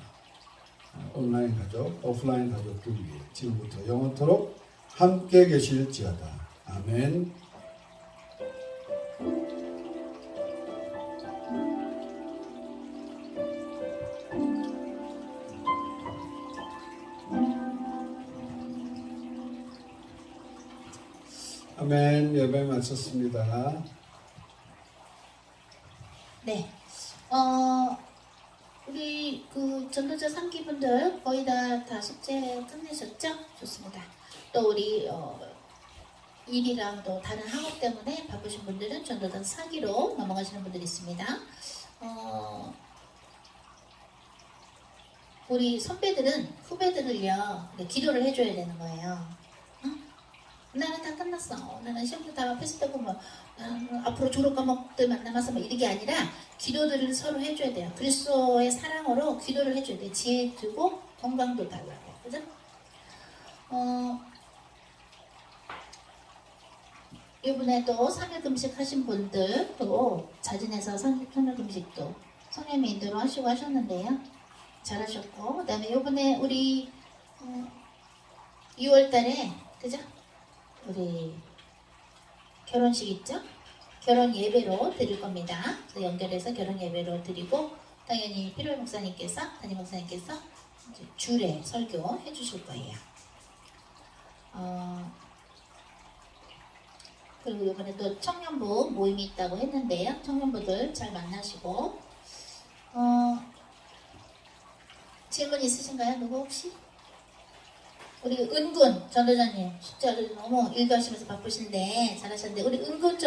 온라인 가족, 오프라인 가족들 위해 지금부터 영원토록 함께 계실지어다. 아멘. 아멘. 예배 마쳤습니다. 네. 우리 그 전도자 3기분들 거의 다 숙제 끝내셨죠? 좋습니다. 또 우리 일이랑 또 다른 학업 때문에 바쁘신 분들은 전도자 4기로 넘어가시는 분들이 있습니다. 우리 선배들은 후배들을요 기도를 해줘야 되는 거예요. 나는 다 끝났어. 나는 시험도 다 패스되고 뭐 앞으로 졸업 과목들만 남아서 뭐 이게 아니라 기도들을 서로 해줘야 돼요. 그리스도의 사랑으로 기도를 해줘야 돼요. 지혜 주고 건강도 달라고, 그죠? 이번에 또 3일 금식 하신 분들도 자진해서 3일 금식도 성령님이 인도로 하시고 하셨는데요. 잘하셨고, 그 다음에 이번에 우리 6월달에 그죠? 우리 결혼식 있죠? 결혼 예배로 드릴 겁니다. 그래서 연결해서 결혼 예배로 드리고 당연히 필요해 목사님께서 담임 목사님께서 주례 설교 해주실 거예요. 그리고 이번에 또 청년부 모임이 있다고 했는데요. 청년부들 잘 만나시고 질문 있으신가요? 누구 혹시? 우리 은근 전도자님 숫자를 너무 일도하시면서 바쁘신데 잘하셨는데 우리 은근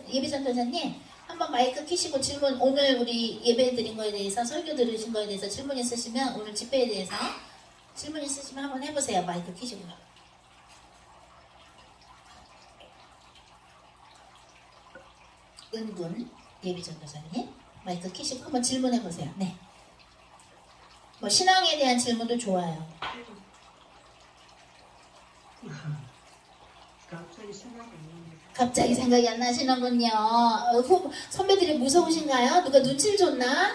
예배 전도자님 한번 마이크 켜시고 질문 오늘 우리 예배 드린 거에 대해서 설교 들으신 거에 대해서 질문 있으시면 오늘 집회에 대해서 질문 있으시면 한번 해보세요. 마이크 켜시고요. 은근 예배 전도자님 마이크 켜시고 한번 질문해보세요. 네. 뭐 신앙에 대한 질문도 좋아요. 갑자기 생각이 안 나시는군요. 선배들이 무서우신가요? 누가 눈치를 줬나?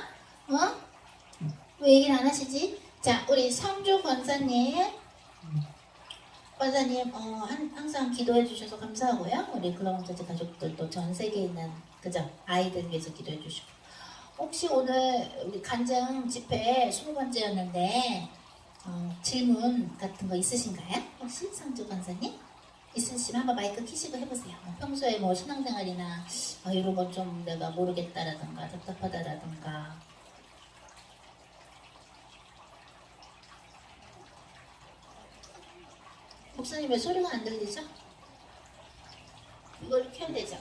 어? 왜 얘기를 안 하시지? 자, 우리 성주 권사님. 권사님, 항상 기도해 주셔서 감사하고요. 우리 글로벌처치 가족들도 전 세계에 있는, 그죠? 아이들 위해서 기도해 주시고. 혹시 오늘 우리 간증 집회 20번째였는데, 질문 같은 거 있으신가요? 혹시 성주 권사님? 있으시면 한번 마이크 켜시고 해보세요. 평소에 뭐 신앙생활이나 이런 건 좀 내가 모르겠다라든가 답답하다라든가. 목사님 왜 소리가 안 들리죠? 이걸 켜야 되죠?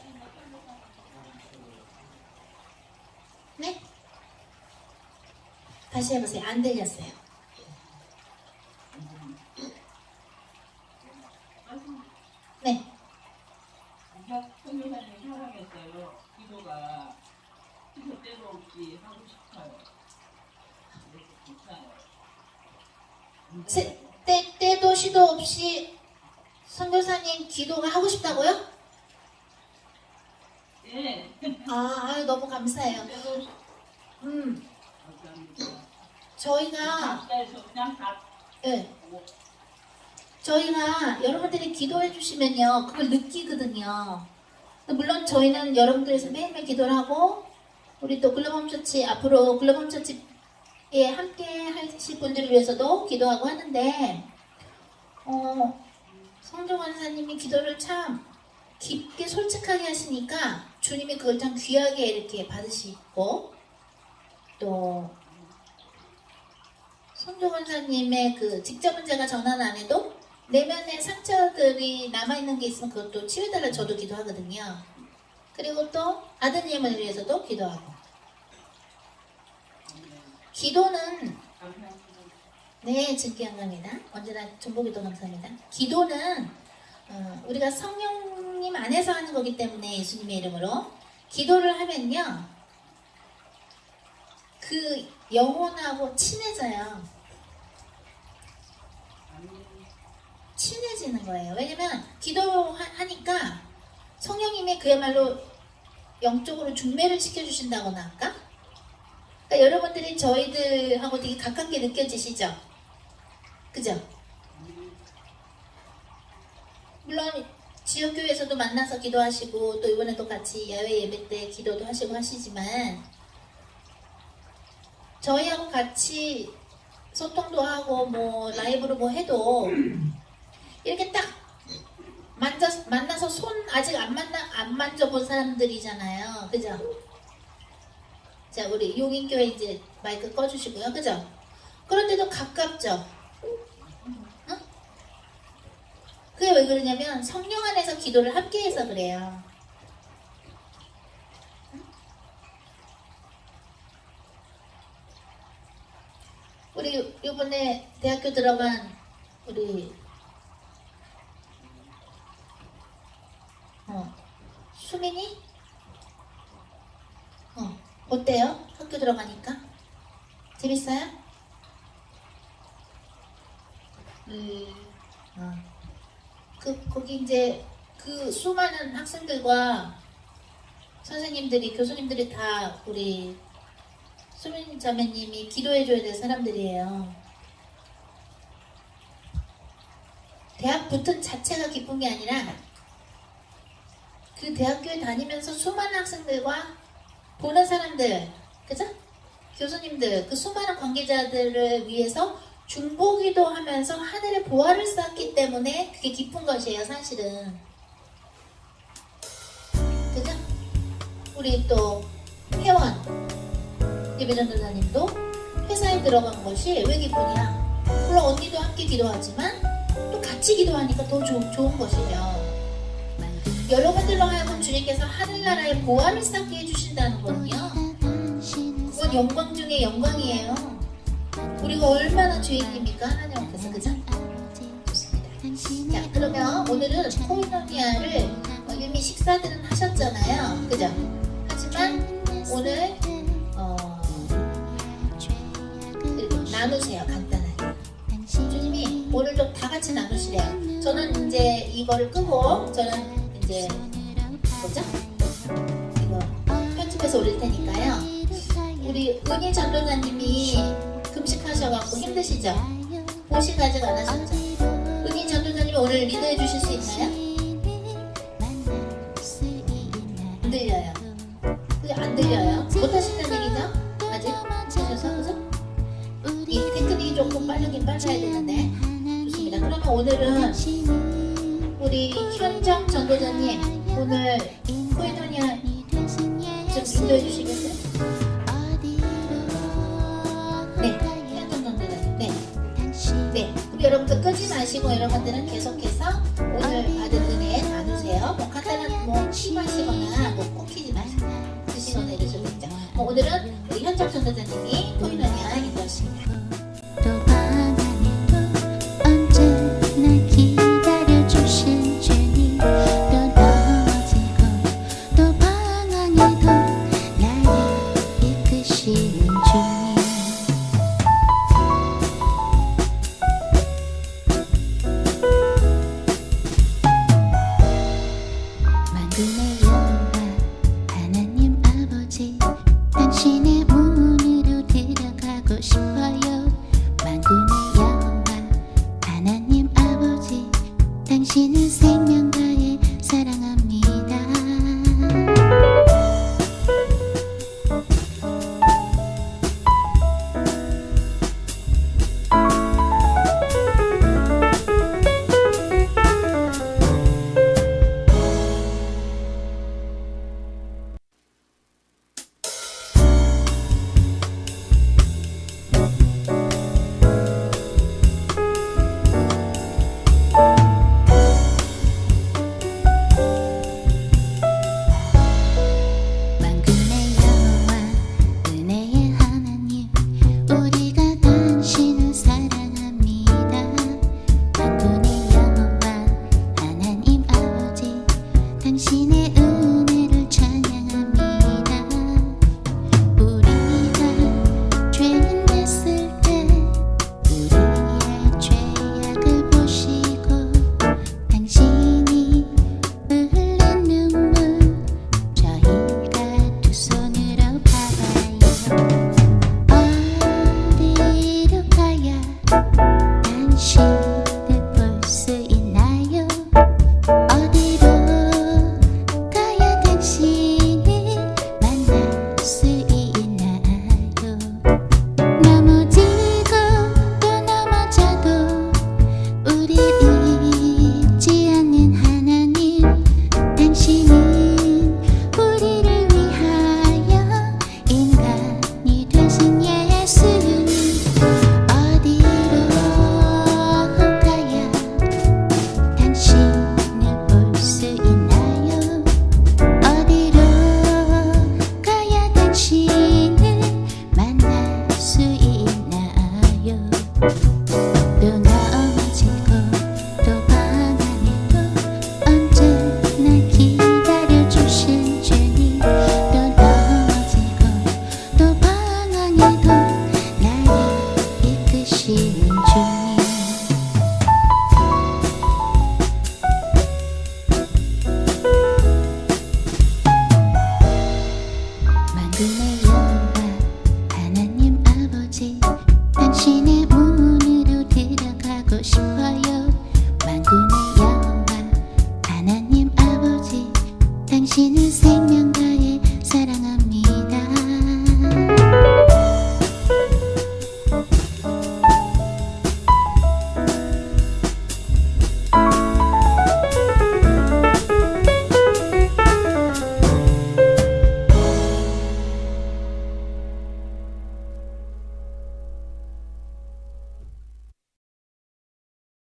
네? 다시 해보세요. 안 들렸어요. 네. 선교사님 사랑했어요. 기도가 시도 때도 없이 하고 싶어요. 때도 시도 없이 선교사님 기도가 하고 싶다고요? 예. 너무 감사해요. 저희가 그냥 다. 네. 저희가 여러분들이 기도해 주시면요 그걸 느끼거든요. 물론 저희는 여러분들에서 매일매일 기도를 하고 우리 또 글로벌처치 앞으로 글로벌처치에 함께 하실 분들을 위해서도 기도하고 하는데 성종 원사님이 기도를 참 깊게 솔직하게 하시니까 주님이 그걸 참 귀하게 이렇게 받으시고 또 성종 원사님의 그 직접은 제가 전화는 안 해도 내면에 상처들이 남아있는 게 있으면 그것도 치유해달라 저도 기도하거든요. 그리고 또 아드님을 위해서도 기도하고. 기도는 네, 증기양감입니다. 언제나 전보기도 감사합니다. 기도는 우리가 성령님 안에서 하는 거기 때문에 예수님의 이름으로 기도를 하면요 그 영혼하고 친해져요. 친해지는 거예요. 왜냐면 기도하니까 성령님이 그야말로 영적으로 중매를 시켜주신다거나 할까? 그러니까 여러분들이 저희들하고 되게 가깝게 느껴지시죠? 그죠? 물론 지역교회에서도 만나서 기도하시고 또 이번에도 같이 야외 예배 때 기도도 하시고 하시지만 저희하고 같이 소통도 하고 뭐 라이브로 뭐 해도 이렇게 딱 만나서 손 아직 안 만져본 사람들이잖아요. 그죠? 자, 우리 용인교회 이제 마이크 꺼주시고요. 그죠? 그런데도 가깝죠? 응? 그게 왜 그러냐면 성령 안에서 기도를 함께 해서 그래요. 응? 우리 이번에 대학교 들어간 우리 수민이? 어때요? 학교 들어가니까? 재밌어요? 거기 이제 그 수많은 학생들과 선생님들이, 교수님들이 다 우리 수민 자매님이 기도해줘야 될 사람들이에요. 대학 붙은 자체가 기쁜 게 아니라 그 대학교에 다니면서 수많은 학생들과 보는 사람들, 그죠? 교수님들, 그 수많은 관계자들을 위해서 중보기도 하면서 하늘의 보화를 쌓았기 때문에 그게 기쁜 것이에요, 사실은. 그죠? 우리 또 회원, 예배전도사님도 회사에 들어간 것이 왜 기쁨이야? 물론 언니도 함께 기도하지만 또 같이 기도하니까 더 좋은 것이죠. 여러분들로 하여금 주님께서 하늘나라의 보화를 쌓게 해주신다는 거는요, 그건 영광 중에 영광이에요. 우리가 얼마나 죄인입니까? 하나님 앞에서. 그죠? 좋습니다. 자, 그러면 오늘은 코이노니아를 이미 식사들은 하셨잖아요. 그죠? 하지만 오늘 나누세요. 간단하게. 주님이 오늘 좀 다 같이 나누시래요. 저는 이제 이거를 끄고 저는 이제 뭐죠? 이거 편집해서 올릴 테니까요. 우리 은희 전도사님이 금식하셔갖고 힘드시죠? 보식 아직 안 하셨죠? 은희 전도사님이 오늘 리더해 주실 수 있나요? 안 들려요. 그죠? 안 들려요. 못하신다는 얘기죠? 아직? 하셔서 그죠? 이 테크닉이 조금 빠르긴 빨라야 되는데. 좋습니다. 그러면 오늘은 우리 현정 전도자님 오늘 코이노니아 좀 인도해 주시겠어요? 네, 현정 전도자님. 네. 네. 우리 여러분들 끄지 마시고 여러분들은 계속해서 오늘 받은 은혜 나누세요. 뭐 간단한 팁 하시거나 뭐 꼭 마시고 드시거나 이러셔도 되죠. 오늘은 우리 현정 전도자님이 코이노니아 인도하십니다. 또 방 안에도 언제나 기다려주신 주님 또 넘어지고 또 방 안에도 나를 이끄시는 주님 만군의 여호와 하나님 아버지 당신의 문으로 들어가고 싶어요 만군의 여호와 하나님 아버지 당신은